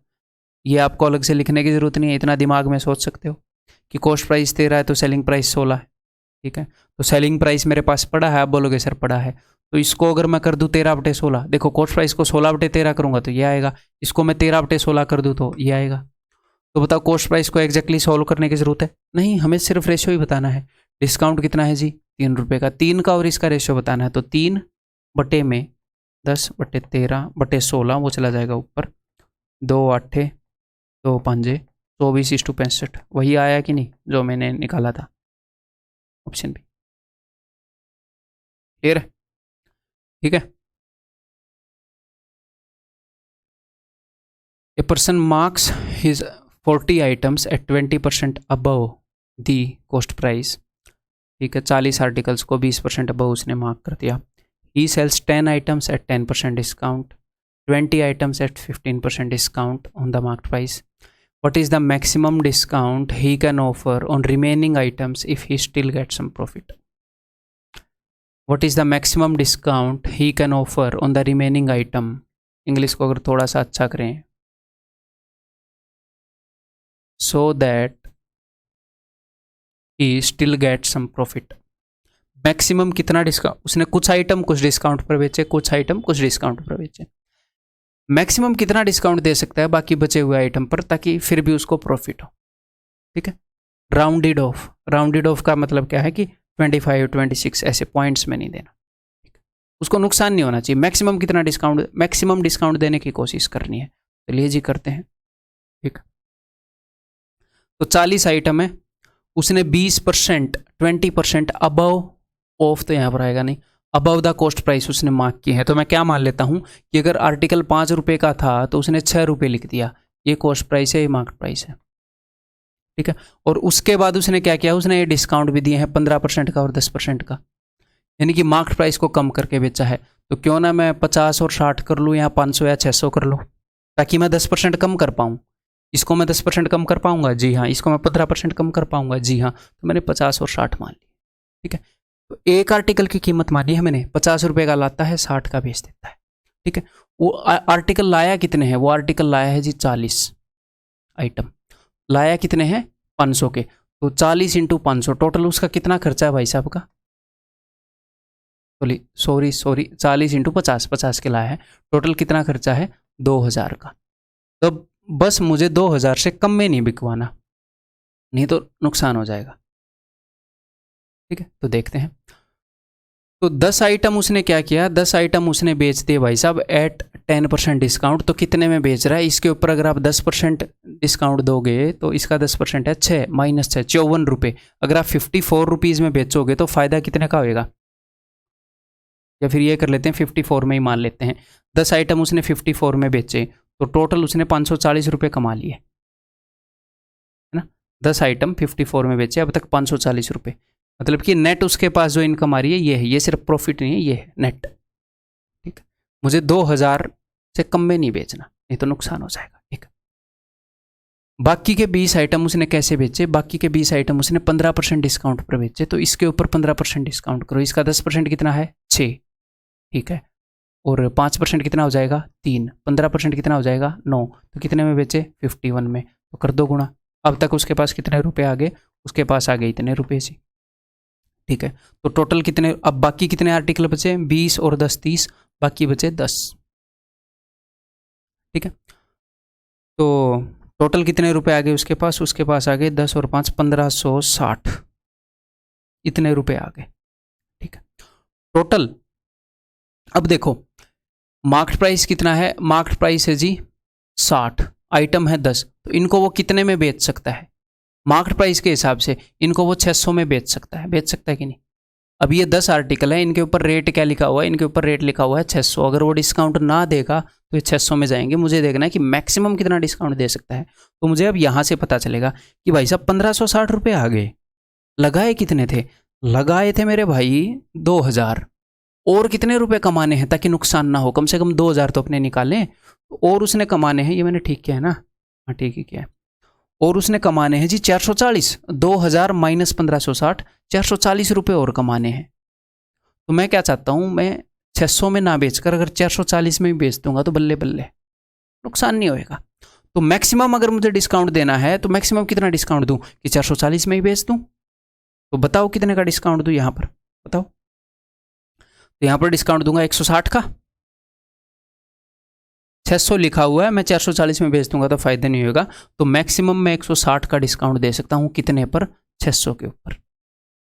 ये आपको अलग से लिखने की ज़रूरत नहीं है, इतना दिमाग में सोच सकते हो कि कॉस्ट प्राइस 13 है तो सेलिंग प्राइस 16 है। ठीक है, तो सेलिंग प्राइस मेरे पास पड़ा है, आप बोलोगे सर पड़ा है, तो इसको अगर मैं कर दूँ 13/16, देखो कॉस्ट प्राइस को 16/13 करूँगा तो ये आएगा, इसको मैं 13/16 कर दूँ तो ये आएगा। तो बताओ कॉस्ट प्राइस को एग्जैक्टली सॉल्व करने की ज़रूरत है नहीं, हमें सिर्फ रेशियो ही बताना है। डिस्काउंट कितना है जी 3 रुपये का, 3 का और इसका रेशियो बताना है, तो 3 बटे में 10/13/16 वो चला जाएगा ऊपर, 2 8 2 5 24:65, वही आया कि नहीं जो मैंने निकाला था, ऑप्शन बी। क्लियर है? ठीक है। A person marks his 40 items eight 20% above the cost price. ठीक है, 40 आर्टिकल्स को 20% अबव उसने मार्क कर दिया। He sells 10 items at 10% discount, 20 items at 15% discount on the market price. What is the maximum discount he can offer on remaining items if he still gets some profit? What is the maximum discount he can offer on the remaining item? English को अगर थोड़ा सा अच्छा करें, so that he still gets some profit. Maximum कितना discount, उसने कुछ item कुछ डिस्काउंट पर बेचे, कुछ आइटम कुछ डिस्काउंट पर बेचे, मैक्सिमम कितना डिस्काउंट दे सकता है बाकी बचे हुए आइटम पर ताकि फिर भी उसको प्रॉफिट हो। ठीक है, राउंडेड ऑफ, राउंडेड ऑफ का मतलब क्या है कि 25 26 ऐसे पॉइंट्स में नहीं देना, उसको नुकसान नहीं होना चाहिए। मैक्सिमम कितना डिस्काउंट, मैक्सिमम डिस्काउंट देने की कोशिश करनी है। चलिए जी करते हैं। ठीक, तो 40 आइटम है, उसने 20% 20% अबव ऑफ, तो यहाँ पर आएगा नहीं, अबव द कॉस्ट प्राइस उसने मार्क की है। तो मैं क्या मान लेता हूँ कि अगर आर्टिकल 5 रुपये का था तो उसने 6 रुपये लिख दिया, ये कॉस्ट प्राइस है, ये मार्केट प्राइस है। ठीक है, और उसके बाद उसने क्या किया, उसने ये डिस्काउंट भी दिए हैं 15% का और 10% का, यानी कि मार्केट प्राइस को कम करके बेचा है। तो क्यों ना मैं 50 और 60 कर लूँ या 500 या 600 कर लूँ, ताकि मैं 10% कम कर पाऊँ। इसको मैं 10% कम कर पाऊँगा, जी हाँ। इसको मैं 15% कम कर पाऊँगा, जी हाँ। तो मैंने 50 और 60 मान लिया। ठीक है, तो एक आर्टिकल की कीमत मानी है मैंने 50 रुपये का लाता है, 60 का बेच देता है। ठीक है, वो आर्टिकल लाया कितने हैं? वो आर्टिकल लाया है जी 40 आइटम, लाया कितने हैं? 500 के। तो 40 इंटू 500, टोटल उसका कितना खर्चा है भाई साहब का? सॉरी 40 इंटू 50 के लाया है, टोटल कितना खर्चा है? 2000 का। तो बस मुझे 2000 से कम में नहीं बिकवाना, नहीं तो नुकसान हो जाएगा। ठीक है, तो देखते हैं। तो 10 आइटम उसने क्या किया, 10 आइटम उसने बेच दिए भाई साहब एट 10% डिस्काउंट। तो कितने में बेच रहा है? इसके ऊपर अगर आप 10% डिस्काउंट दोगे तो इसका 10% है 6 माइनस 6 54 रुपये। अगर आप 54 रुपीज़ में बेचोगे तो फ़ायदा कितने का होएगा? या फिर ये कर लेते हैं 54 में ही मान लेते हैं। 10 आइटम उसने 54 में बेचे तो टोटल उसने 540 रुपये कमा लिए, है ना। 10 आइटम 54 में बेचे, अब तक 540 रुपये, मतलब कि नेट उसके पास जो इनकम आ रही है ये है, ये सिर्फ प्रॉफिट नहीं है, ये है नेट। ठीक है, मुझे 2000 से कम में नहीं बेचना, नहीं तो नुकसान हो जाएगा। ठीक है, बाकी के 20 आइटम उसने कैसे बेचे? बाकी के 20 आइटम उसने 15% डिस्काउंट पर बेचे, तो इसके ऊपर 15% डिस्काउंट करो, इसका 10% कितना है? 6। ठीक है, और 5% कितना हो जाएगा? 3। 15% कितना हो जाएगा? 9। तो कितने में बेचे? 51 में। तो कर दो गुणा। अब तक उसके पास कितने रुपए आ गए? उसके पास आ गए इतने रुपए से। ठीक है, तो टोटल कितने, अब बाकी कितने आर्टिकल बचे? 20 और 10 30, बाकी बचे 10। ठीक है, तो टोटल कितने रुपए आ गए उसके पास? उसके पास आ गए 10 और 5 1560, इतने रुपए आ गए। ठीक है, टोटल। अब देखो मार्केट प्राइस कितना है? मार्केट प्राइस है जी 60, आइटम है 10, तो इनको वो कितने में बेच सकता है? मार्केट प्राइस के हिसाब से इनको वो 600 में बेच सकता है कि नहीं? अब ये 10 आर्टिकल है, इनके ऊपर रेट क्या लिखा हुआ है? इनके ऊपर रेट लिखा हुआ है 600। अगर वो डिस्काउंट ना देगा तो ये 600 में जाएंगे। मुझे देखना है कि मैक्सिमम कितना डिस्काउंट दे सकता है। तो मुझे अब यहाँ से पता चलेगा कि भाई साहब 1560 रुपये आ गए। लगाए कितने थे? लगाए थे मेरे भाई 2000। और कितने रुपए कमाने हैं ताकि नुकसान ना हो? कम से कम 2000 तो अपने निकालें। और उसने कमाने हैं, ये मैंने ठीक किया है ना? हाँ ठीक ही किया है। और उसने कमाने हैं जी 440, 2000 माइनस 1560, 440 रुपये और कमाने हैं। तो मैं क्या चाहता हूँ, मैं 600 में ना बेचकर अगर 440 में भी बेच दूंगा तो बल्ले बल्ले, नुकसान नहीं होएगा। तो मैक्सिमम अगर मुझे डिस्काउंट देना है तो मैक्सिमम कितना डिस्काउंट दूं कि 440 में ही बेच दूं? तो बताओ कितने का डिस्काउंट दूं यहाँ पर, बताओ। तो यहाँ पर डिस्काउंट दूंगा 160 का। 600 लिखा हुआ है, मैं 440 में बेच दूंगा तो फायदा नहीं होगा। तो मैक्सिमम मैं 160 का डिस्काउंट दे सकता हूँ, कितने पर? 600 के ऊपर।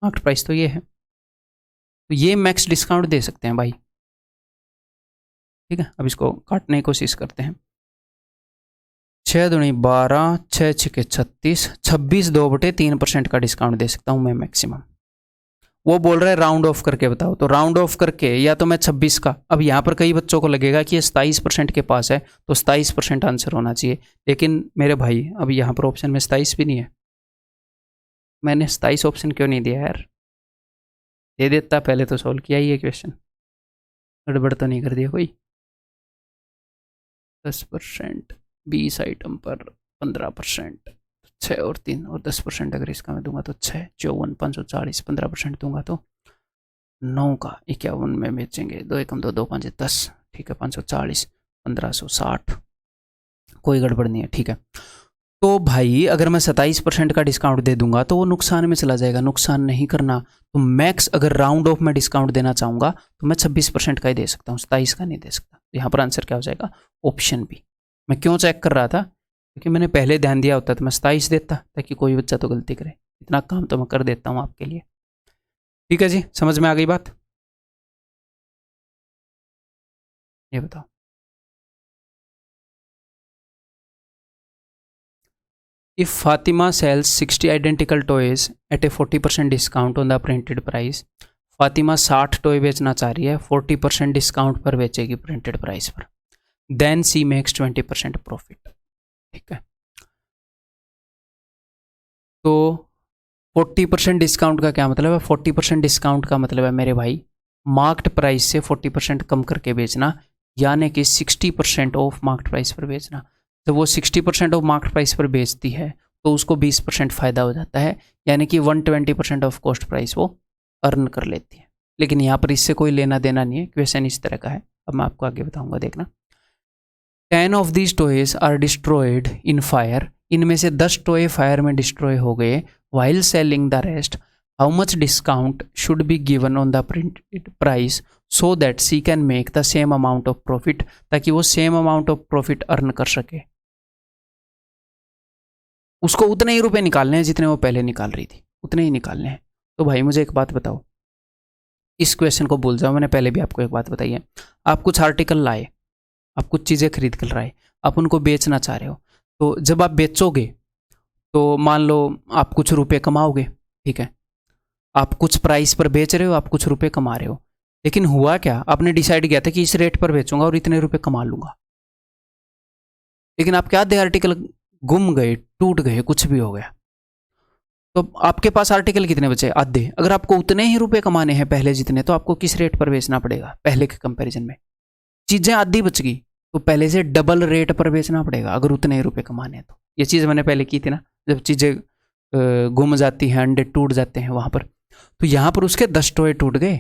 मार्केट प्राइस तो ये है, तो ये मैक्स डिस्काउंट दे सकते हैं भाई। ठीक है, अब इसको काटने की कोशिश करते हैं। 6 दूनी 12, 6 छिके 36, 26 2/3% का डिस्काउंट दे सकता हूँ मैं मैक्सिमम। वो बोल रहा है राउंड ऑफ करके बताओ, तो राउंड ऑफ करके या तो मैं 26 का, अब यहाँ पर कई बच्चों को लगेगा कि ये 27% के पास है तो 27% आंसर होना चाहिए, लेकिन मेरे भाई अब यहाँ पर ऑप्शन में 27 भी नहीं है। मैंने 27 ऑप्शन क्यों नहीं दिया यार? दे देता पहले तो सॉल्व किया ही है क्वेश्चन, गड़बड़ तो नहीं कर दिया कोई। 10%, 20 आइटम पर 15%, 6 और 3 और 10% अगर इसका मैं दूंगा तो 6, 54, 540, 15% दूंगा तो 9 का 51 में बेचेंगे। 2 एकम 2, 2 5 10। ठीक है, 540, 1560, कोई गड़बड़ नहीं है। ठीक है, तो भाई अगर मैं 27% का डिस्काउंट दे दूंगा तो वो नुकसान में चला जाएगा, नुकसान नहीं करना। तो मैक्स अगर राउंड ऑफ में डिस्काउंट देना चाहूँगा तो मैं 26% का ही दे सकता हूँ, 27 का नहीं दे सकता। तो यहाँ पर आंसर क्या हो जाएगा? Option B. मैं क्यों चेक कर रहा था? क्योंकि मैंने पहले ध्यान दिया होता तो मैं 27 देता, ताकि कोई बच्चा तो गलती करे। इतना काम तो मैं कर देता हूँ आपके लिए। ठीक है जी, समझ में आ गई बात? ये बताओ। If Fatima sells 60 identical toys at a 40% discount on the printed price, Fatima 60 toy बेचना चाह रही है, 40% डिस्काउंट पर बेचेगी प्रिंटेड प्राइस पर, देन सी मेक्स 20% प्रॉफिट। ठीक है, तो 40% डिस्काउंट का क्या मतलब है? 40% डिस्काउंट का मतलब है मेरे भाई मार्केट प्राइस से 40% कम करके बेचना, यानी कि 60% ऑफ मार्केट प्राइस पर बेचना। जब वो 60% ऑफ मार्केट प्राइस पर बेचती है तो उसको 20% फ़ायदा हो जाता है, यानी कि 120% ऑफ कॉस्ट प्राइस वो अर्न कर लेती है। लेकिन यहाँ पर इससे कोई लेना देना नहीं है, क्वेश्चन इस तरह का है। अब मैं आपको आगे बताऊंगा, देखना। 10 of these toys are destroyed in fire, इनमें से 10 टॉय फायर में डिस्ट्रॉय हो गए। While selling the rest, how much discount should be given on the printed price so that C can make the same amount of profit, ताकि वो same amount of profit earn कर सके। उसको उतने ही रुपए निकालने हैं जितने वो पहले निकाल रही थी, उतने ही निकालने हैं। तो भाई मुझे एक बात बताओ, इस क्वेश्चन को भूल जाओ, मैंने पहले भी आपको एक बात बताई है। आप कुछ आर्टिकल लाए, आप कुछ चीज़ें खरीद कर लाए, आप उनको बेचना चाह रहे हो, तो जब आप बेचोगे तो मान लो आप कुछ रुपए कमाओगे, ठीक है। आप कुछ प्राइस पर बेच रहे हो, आप कुछ रुपए कमा रहे हो। लेकिन हुआ क्या, आपने डिसाइड किया था कि इस रेट पर बेचूंगा और इतने रुपए कमा लूंगा। लेकिन आपके आधे आर्टिकल गुम गए, टूट गए, कुछ भी हो गया, तो आपके पास आर्टिकल कितने बचे? आधे। अगर आपको उतने ही रुपए कमाने हैं पहले जितने, तो आपको किस रेट पर बेचना पड़ेगा पहले के कंपैरिजन में? चीजें आधी बच गई तो पहले से डबल रेट पर बेचना पड़ेगा, अगर उतने ही रुपए कमाने हैं तो। ये चीज़ मैंने पहले की थी ना, जब चीज़ें गुम जाती हैं, अंडे टूट जाते हैं वहां पर। तो यहां पर उसके 10 टॉय टूट गए,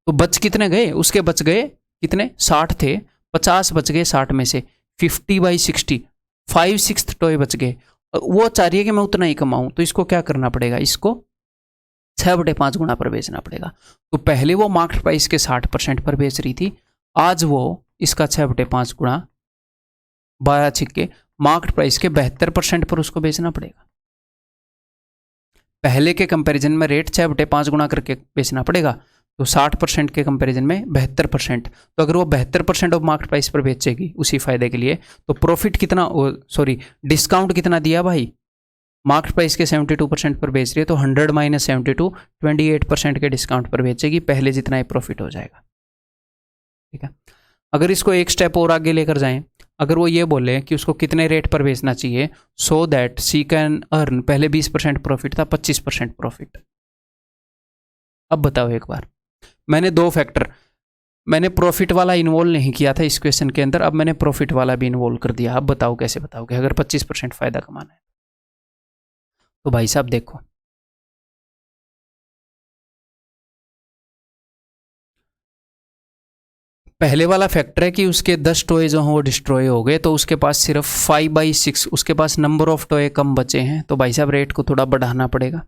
तो बच कितने गए? उसके बच गए कितने? 60 थे, 50 बच गए 60 में से। 50/60, 5/6 टॉय बच गए। वो चाह रही है कि मैं उतना ही कमाऊं, तो इसको क्या करना पड़ेगा? इसको 6/5 गुना पर बेचना पड़ेगा। तो पहले वो मार्केट प्राइस के 60% पर बेच रही थी, आज वो इसका 6/5 गुना 12 छिक्के मार्केट प्राइस के 72% पर उसको बेचना पड़ेगा। पहले के कंपैरिजन में रेट 6/5 गुना करके बेचना पड़ेगा, तो 60% के कंपैरिजन में 72%। तो अगर वो 72% ऑफ मार्केट प्राइस पर बेचेगी उसी फायदे के लिए, तो प्रॉफिट कितना, सॉरी डिस्काउंट कितना दिया भाई? मार्केट प्राइस के 72% पर बेच रही है, तो 100 - 72 28% के डिस्काउंट पर बेचेगी, पहले जितना ही प्रॉफिट हो जाएगा, ठीक है। अगर इसको एक स्टेप और आगे लेकर जाएं, अगर वो ये बोले कि उसको कितने रेट पर बेचना चाहिए so that C can earn, पहले 20% प्रॉफिट था, 25% प्रॉफिट। अब बताओ एक बार, मैंने दो फैक्टर, मैंने प्रॉफिट वाला इन्वॉल्व नहीं किया था इस क्वेश्चन के अंदर, अब मैंने प्रॉफिट वाला भी इन्वॉल्व कर दिया। अब बताओ कैसे बताओगे अगर 25% फायदा कमाना है? तो भाई साहब देखो, पहले वाला फैक्टर है कि उसके 10 टॉय जो हैं वो डिस्ट्रॉय हो गए, तो उसके पास सिर्फ 5/6, उसके पास नंबर ऑफ टॉय कम बचे हैं, तो भाई साहब रेट को थोड़ा बढ़ाना पड़ेगा।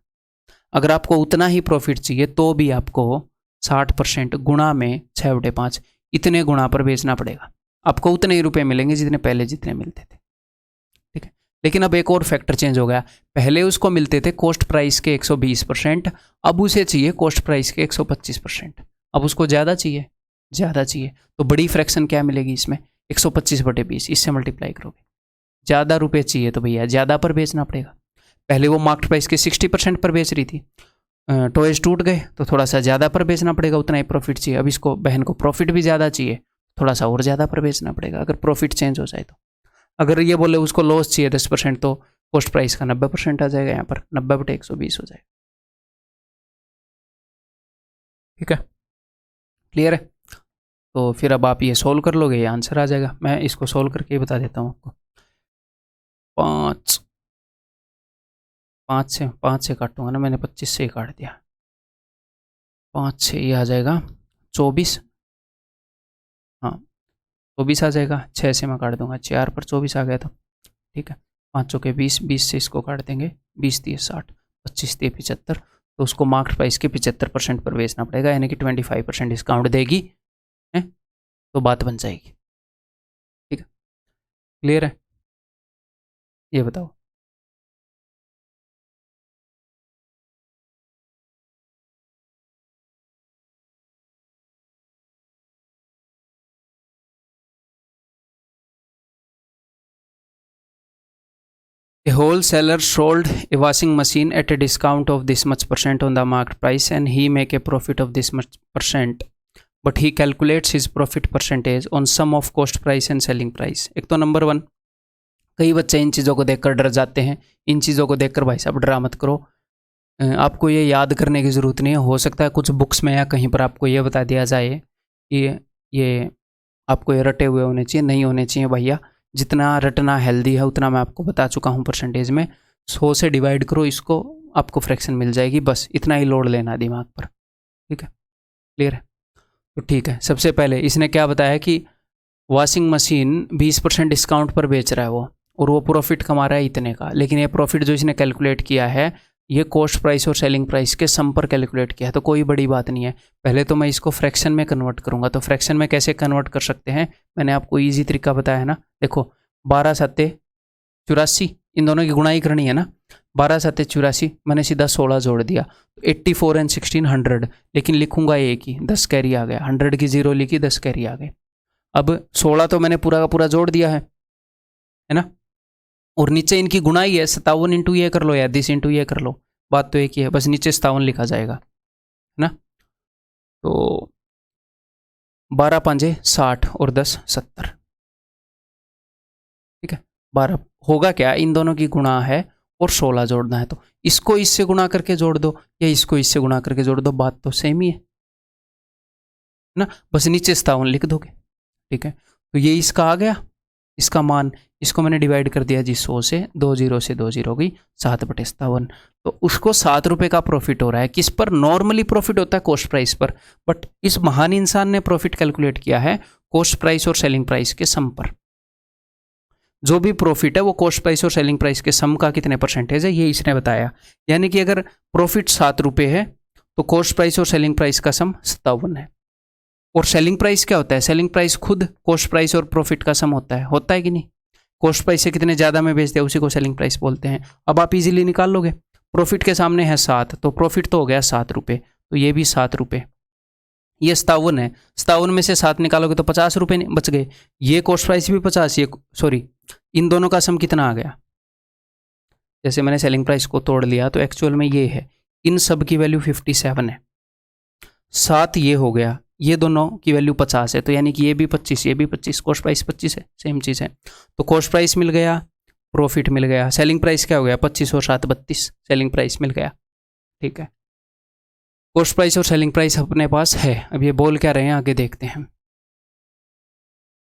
अगर आपको उतना ही प्रॉफिट चाहिए तो भी आपको 60% गुणा में 6/5 इतने गुणा पर बेचना पड़ेगा। आपको उतने ही रुपए मिलेंगे जितने पहले जितने मिलते थे, ठीक है। लेकिन अब एक और फैक्टर चेंज हो गया, पहले उसको मिलते थे कॉस्ट प्राइस के 120%, अब उसे चाहिए कॉस्ट प्राइस के 125%। अब उसको ज़्यादा चाहिए, ज़्यादा चाहिए, तो बड़ी फ्रैक्शन क्या मिलेगी इसमें? 125/20, इससे मल्टीप्लाई करोगे। ज़्यादा रुपए चाहिए तो भैया ज़्यादा पर बेचना पड़ेगा। पहले वो मार्केट प्राइस के 60% पर बेच रही थी, टॉयज टूट गए तो थोड़ा सा ज़्यादा पर बेचना पड़ेगा, उतना ही प्रॉफिट चाहिए। अब इसको बहन को प्रॉफिट भी ज़्यादा चाहिए, थोड़ा सा और ज़्यादा पर बेचना पड़ेगा, अगर प्रॉफिट चेंज हो जाए तो। अगर ये बोले उसको लॉस चाहिए 10%, तो कॉस्ट प्राइस का 90% आ जाएगा, यहाँ पर 90/120 हो जाएगा, ठीक है। क्लियर है? तो फिर अब आप ये सोल्व कर लोगे, ये आंसर आ जाएगा। मैं इसको सोल्व करके ही बता देता हूँ आपको। 5 से काटूंगा ना, मैंने 25 से ही काट दिया। 5 से ये आ जाएगा 24, हाँ 24 आ जाएगा। 6 से मैं काट दूंगा, 4 पर 24 आ गया था, ठीक है। 5 चौके 20, 20 से इसको काट देंगे, 20 दिए 60, 25 दिए 75, तो उसको मार्केट प्राइस के 75% पर बेचना पड़ेगा, यानी कि 25% डिस्काउंट देगी, है तो बात बन जाएगी, ठीक है। क्लियर है? ये बताओ। A wholesaler sold a washing machine at a discount of this much percent on the market price and he make a profit of this much percent, but he calculates his profit percentage on sum of cost price and selling price। एक तो number 1, कई बच्चे इन चीज़ों को देखकर डर जाते हैं। इन चीज़ों को देखकर भाई साहब डरा मत करो, आपको ये याद करने की ज़रूरत नहीं है। हो सकता है कुछ बुक्स में या कहीं पर आपको ये बता दिया जाए कि ये आपको ये रटे हुए होने चाहिए, नहीं होने चाहिए भैया। जितना रटना हेल्दी है उतना मैं आपको बता चुका हूँ परसेंटेज में। 100 से डिवाइड करो इसको, आपको फ्रैक्शन मिल जाएगी, बस इतना ही लोड लेना है दिमाग पर। ठीक है, क्लियर है? तो ठीक है, सबसे पहले इसने क्या बताया कि वॉशिंग मशीन 20% डिस्काउंट पर बेच रहा है वो, और वो प्रॉफिट कमा रहा है इतने का, लेकिन ये प्रॉफिट जो इसने कैलकुलेट किया है ये कॉस्ट प्राइस और सेलिंग प्राइस के सम पर कैलकुलेट किया है, तो कोई बड़ी बात नहीं है। पहले तो मैं इसको फ्रैक्शन में कन्वर्ट करूंगा, तो फ्रैक्शन में कैसे कन्वर्ट कर सकते हैं, मैंने आपको ईजी तरीका बताया है ना। देखो 12 7 84, इन दोनों की गुणाई करनी है ना, 12 7 84, मैंने सीधा 16 जोड़ दिया, 84 एंड 16 100, लेकिन लिखूंगा एक ही, 10 कैरी आ गया, 100 की 0 लिखी, 10 कैरी आ गए। अब 16 तो मैंने पूरा का पूरा जोड़ दिया है ना, और नीचे इनकी गुणाई है, 57 इंटू ये कर लो या 10 इंटू ये कर लो, बात तो एक ही है, बस नीचे 57 लिखा जाएगा, है ना। तो 12 5 60 और 10 70, ठीक है। 12 होगा क्या, इन दोनों की गुणा है और 16 जोड़ना है, तो इसको इससे गुणा करके जोड़ दो या इसको इससे गुणा करके जोड़ दो, बात तो सेम ही है ना, बस नीचे 57 लिख दोगे। ठीक है, तो ये इसका आ गया, इसका मान, इसको मैंने डिवाइड कर दिया जी 100 से, 2 0 से 2 0 गई, 7/57, तो उसको 7 रुपये का प्रॉफिट हो रहा है। किस पर? नॉर्मली प्रॉफिट होता है कॉस्ट प्राइस पर, बट इस महान इंसान ने प्रॉफिट कैलकुलेट किया है कॉस्ट प्राइस और सेलिंग प्राइस के सम पर। जो भी प्रॉफिट है वो कॉस्ट प्राइस और सेलिंग प्राइस के सम का कितने परसेंटेज है, ये इसने बताया। यानी कि अगर प्रॉफिट 7 रुपये है तो कॉस्ट प्राइस और सेलिंग प्राइस का सम 57 है। और सेलिंग प्राइस क्या होता है? सेलिंग प्राइस खुद कॉस्ट प्राइस और प्रॉफिट का सम होता है कि नहीं? कॉस्ट प्राइस से कितने ज़्यादा में बेचते हैं उसी को सेलिंग प्राइस बोलते हैं। अब आप इजीली निकाल लोगे, प्रॉफिट के सामने है 7, तो प्रॉफिट तो हो गया 7 रुपये, तो ये भी 7 रुपये, ये 57 है, 57 में से 7 निकालोगे तो 50 रुपये बच गए। ये कॉस्ट प्राइस भी 50, ये सॉरी, इन दोनों का सम कितना आ गया? जैसे मैंने सेलिंग प्राइस को तोड़ लिया तो एक्चुअल में ये है, इन सब की वैल्यू 57 है, 7 ये हो गया, ये दोनों की वैल्यू 50 है, तो यानी कि ये भी 25, ये भी 25, कॉस्ट प्राइस 25 है, सेम चीज़ है। तो कॉस्ट प्राइस मिल गया, प्रॉफिट मिल गया, सेलिंग प्राइस क्या हो गया? 25 और 7 32, सेलिंग प्राइस मिल गया। ठीक है, कॉस्ट प्राइस और सेलिंग प्राइस अपने पास है। अब ये बोल क्या रहे हैं आगे देखते हैं।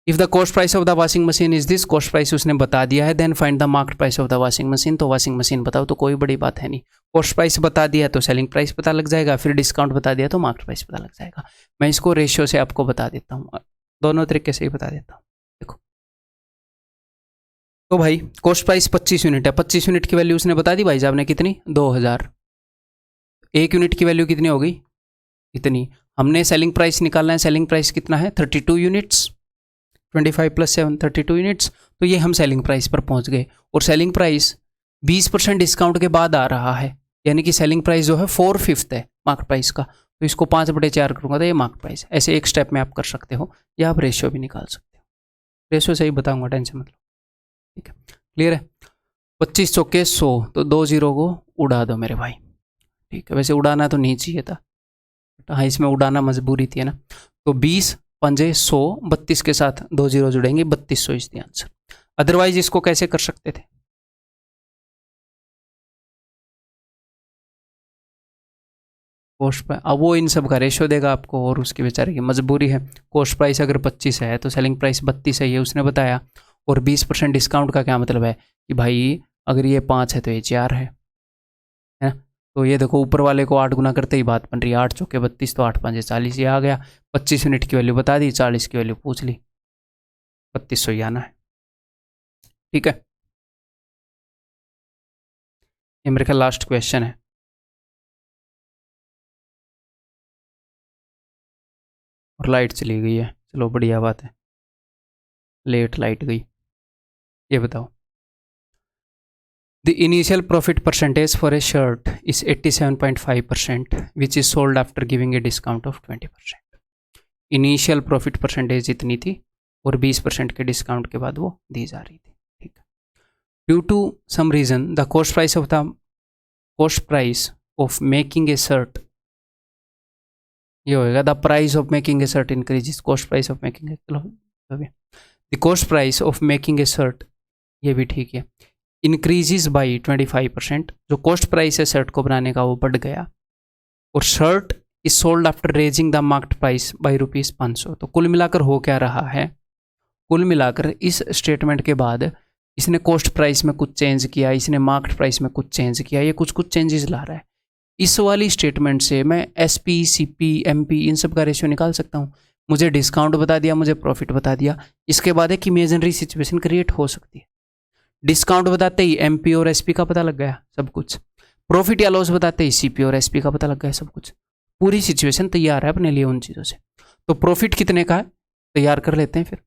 If the cost price of the washing machine is this, cost price उसने बता दिया है, then find the market price of the washing machine, तो वॉशिंग मशीन बताओ, तो कोई बड़ी बात है नहीं। कॉस्ट प्राइस बता दिया तो सेलिंग प्राइस पता लग जाएगा, फिर डिस्काउंट बता दिया तो मार्केट प्राइस पता लग जाएगा। मैं इसको रेशियो से आपको बता देता हूँ, दोनों तरीके से ही बता देता हूँ। देखो तो भाई कॉस्ट प्राइस 25 यूनिट है, 25 यूनिट की वैल्यू उसने बता दी भाई साहब ने कितनी? 2000। एक यूनिट की वैल्यू कितनी होगी? इतनी। हमने सेलिंग प्राइस निकालना है, सेलिंग प्राइस कितना है? 32 यूनिट्स, 25 + 7 32 यूनिट्स, तो ये हम सेलिंग प्राइस पर पहुंच गए। और सेलिंग प्राइस 20% डिस्काउंट के बाद आ रहा है, यानी कि सेलिंग प्राइस जो है 4/5 है मार्केट प्राइस का, तो इसको 5/4 करूँगा तो ये मार्केट प्राइस। ऐसे एक स्टेप में आप कर सकते हो, या आप रेशियो भी निकाल सकते हो, रेशियो से ही बताऊँगा, टेंशन मतलब। ठीक है, क्लियर है? 25 चौके 100, तो 2 0 को उड़ा दो मेरे भाई। ठीक है, वैसे उड़ाना तो नहीं चाहिए था, हाँ इसमें उड़ाना मजबूरी थी, है ना। तो 20 5 100, 32 के साथ 2 0 जुड़ेंगे, 3200 इज द आंसर। अदरवाइज इसको कैसे कर सकते थे? कॉस्ट प्राइस, अब वो इन सब का रेशियो देगा आपको, और उसकी बेचारे की मजबूरी है। कॉस्ट प्राइस अगर 25 है तो सेलिंग प्राइस 32 है, ये उसने बताया। और 20% डिस्काउंट का क्या मतलब है कि भाई अगर ये 5 है तो ये 4 है ना। तो ये देखो ऊपर वाले को 8 गुना करते ही बात बन रही है, 8 चौके 32, तो 8 5 40, ये आ गया। 25 यूनिट की वैल्यू बता दी, 40 की वैल्यू पूछ ली, 3200 ही आना है। ठीक है, ये मेरे ख्याल लास्ट क्वेश्चन है। और लाइट चली गई है, चलो बढ़िया बात है, लेट लाइट गई। ये बताओ, the initial profit percentage for a shirt is 87.5%, which is sold after giving a discount of 20%। Initial profit percentage इतनी थी और 20% के डिस्काउंट के बाद वो दी जा रही थी। ठीक है, due to some reason the cost price of making a shirt, ये होएगा the price of making a shirt increases, cost price of making a, चलो the cost price of making a shirt, ये भी ठीक है, इंक्रीजेस बाई 25%, जो cost price है shirt को बनाने का वो बढ़ गया। और shirt is sold after raising the market price by ₹500। तो कुल मिलाकर हो क्या रहा है? कुल मिलाकर इस स्टेटमेंट के बाद इसने कॉस्ट प्राइस में कुछ चेंज किया, इसने मार्केट प्राइस में कुछ चेंज किया, ये कुछ कुछ चेंजेस ला रहा है। इस वाली स्टेटमेंट से मैं एसपी, सीपी, एमपी इन सब का रेशियो निकाल सकता हूँ। मुझे डिस्काउंट बता दिया, मुझे प्रॉफिट बता दिया, इसके बाद एक इमेजिनरी सिचुएशन क्रिएट हो सकती है। डिस्काउंट बताते ही एमपी और एसपी का पता लग गया सब कुछ, प्रॉफिट या लॉस बताते ही सीपी और एसपी का पता लग गया सब कुछ, पूरी सिचुएशन तैयार है अपने लिए उन चीज़ों से। तो प्रॉफिट कितने का है तैयार कर लेते हैं फिर।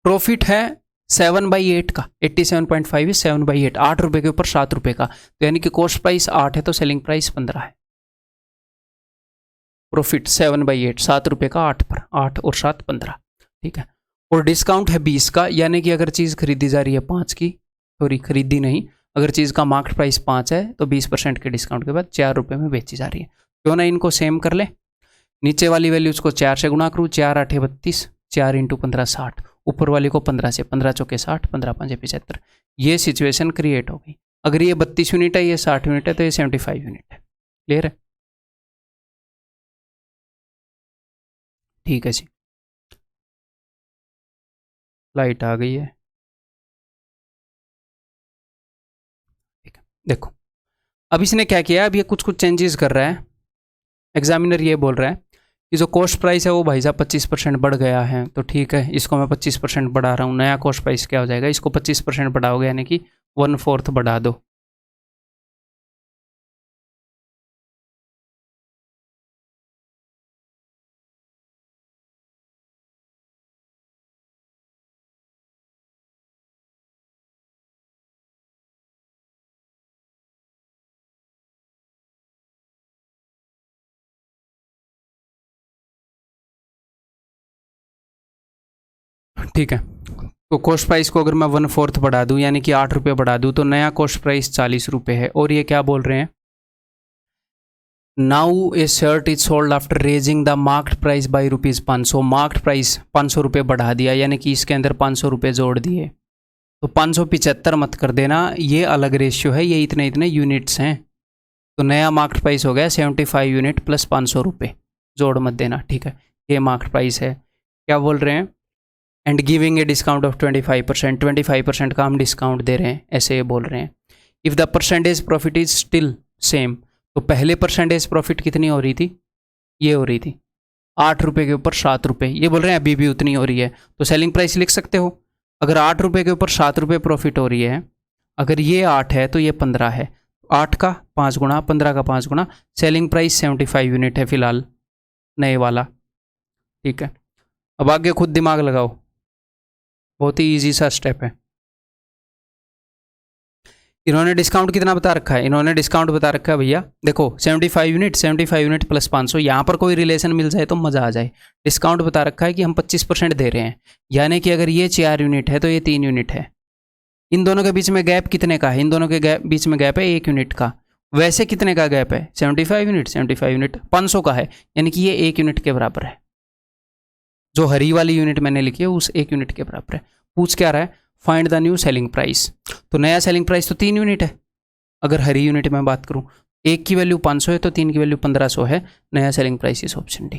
प्रॉफिट है 7/8 का, 87.5 is 7/8, 8 रुपये के ऊपर 7 रुपये का, तो यानी कि कॉस्ट प्राइस 8 है तो सेलिंग प्राइस 15 है। प्रॉफिट 7/8, 7 रुपये का 8 पर, 8 और 7 15, ठीक है। और डिस्काउंट है 20 का, यानी कि अगर चीज़ खरीदी जा रही है 5 की, सॉरी खरीदी नहीं, अगर चीज़ का मार्केट प्राइस 5 है तो 20% के डिस्काउंट के बाद 4 रुपये में बेची जा रही है। क्यों ना इनको सेम कर ले, नीचे वाली वैल्यूज को 4 से गुणा करूँ, 4 8 32, 4 × 15 60, ऊपर वाली को 15 से, 15 चौके 60, 15 5 75, ये सिचुएशन क्रिएट हो गई। अगर ये 32 यूनिट है, ये 60 यूनिट है, तो ये 75 यूनिट है। क्लियर है? ठीक है जी, लाइट आ गई है। ठीक है, देखो अब इसने क्या किया, अब ये कुछ कुछ चेंजेस कर रहा है। एग्जामिनर ये बोल रहा है कि जो कॉस्ट प्राइस है वो भाई साहब 25% बढ़ गया है, तो ठीक है इसको मैं 25% बढ़ा रहा हूँ। नया कॉस्ट प्राइस क्या हो जाएगा, इसको 25% बढ़ाओगे यानी कि 1/4 बढ़ा दो। ठीक है, तो कॉस्ट प्राइस को अगर मैं 1/4 बढ़ा दूं यानी कि 8 रुपये बढ़ा दूं, तो नया कॉस्ट प्राइस 40 रुपये है। और ये क्या बोल रहे हैं, now A shirt is sold after raising the market price by ₹500। Market price 500 रुपये बढ़ा दिया, यानी कि इसके अंदर 500 रुपये जोड़ दिए, तो 575 मत कर देना, ये अलग रेशियो है, ये इतने इतने यूनिट्स हैं। तो नया मार्केट प्राइस हो गया 75 यूनिट प्लस 500 रुपये, जोड़ मत देना, ठीक है। ये मार्केट प्राइस है। क्या बोल रहे हैं, and giving a discount of 25%, 25% का हम डिस्काउंट दे रहे हैं, ऐसे ये बोल रहे हैं। If the percentage profit is still same, तो पहले परसेंटेज प्रॉफिट कितनी हो रही थी, ये हो रही थी 8 रुपये के ऊपर 7 रुपये, ये बोल रहे हैं अभी भी उतनी हो रही है, तो सेलिंग प्राइस लिख सकते हो। अगर 8 रुपये के ऊपर 7 रुपये प्रॉफिट हो रही है, अगर ये 8 है तो ये 15 है, 8 का 5 गुना, 15 का 5 गुना, सेलिंग प्राइस 75 यूनिट है फिलहाल नए वाला, ठीक है। अब आगे खुद दिमाग लगाओ, बहुत ही इजी सा स्टेप है। इन्होंने डिस्काउंट कितना बता रखा है, इन्होंने डिस्काउंट बता रखा है भैया, देखो 75 यूनिट, 75 यूनिट प्लस 500, यहाँ पर कोई रिलेशन मिल जाए तो मज़ा आ जाए। डिस्काउंट बता रखा है कि हम 25% दे रहे हैं, यानी कि अगर ये 4 यूनिट है तो ये 3 यूनिट है। इन दोनों के बीच में गैप कितने का है, इन दोनों के बीच में गैप है 1 यूनिट का। वैसे कितने का गैप है, 75 यूनिट, 75 यूनिट 500 का है, यानी कि ये 1 यूनिट के बराबर है। जो हरी वाली यूनिट मैंने लिखी है उस 1 यूनिट के बराबर है। पूछ क्या रहा है, find the new selling price, तो नया सेलिंग प्राइस तो 3 यूनिट है। अगर हरी यूनिट में बात करूं, 1 की वैल्यू 500 है तो 3 की वैल्यू 1500 है, नया selling price is option D.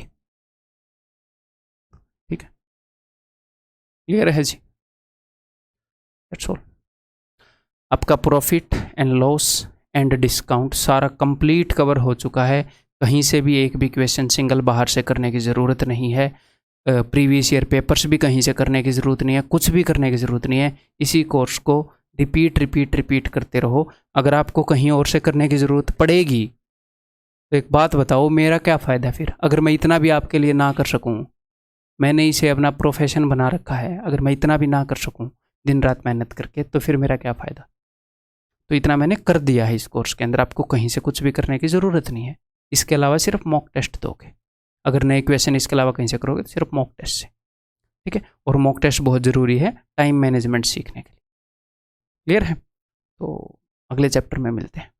ठीक है, क्लियर है जी, दैट्स ऑल। आपका profit and loss and discount सारा कंप्लीट कवर हो चुका है। कहीं से भी एक भी क्वेश्चन सिंगल बाहर से करने की ज़रूरत नहीं है। प्रीवियस ईयर पेपर्स भी कहीं से करने की ज़रूरत नहीं है, कुछ भी करने की ज़रूरत नहीं है। इसी कोर्स को रिपीट करते रहो। अगर आपको कहीं और से करने की ज़रूरत पड़ेगी तो एक बात बताओ, मेरा क्या फ़ायदा फिर, अगर मैं इतना भी आपके लिए ना कर सकूँ। मैंने इसे अपना प्रोफेशन बना रखा है, अगर मैं इतना भी ना कर सकूँ दिन रात मेहनत करके, तो फिर मेरा क्या फ़ायदा। तो इतना मैंने कर दिया है इस कोर्स के अंदर, आपको कहीं से कुछ भी करने की ज़रूरत नहीं है। इसके अलावा सिर्फ मॉक टेस्ट दोगे, अगर नए क्वेश्चन इसके अलावा कहीं से करोगे तो सिर्फ मॉक टेस्ट से, ठीक है। और मॉक टेस्ट बहुत ज़रूरी है टाइम मैनेजमेंट सीखने के लिए। क्लियर है, तो अगले चैप्टर में मिलते हैं।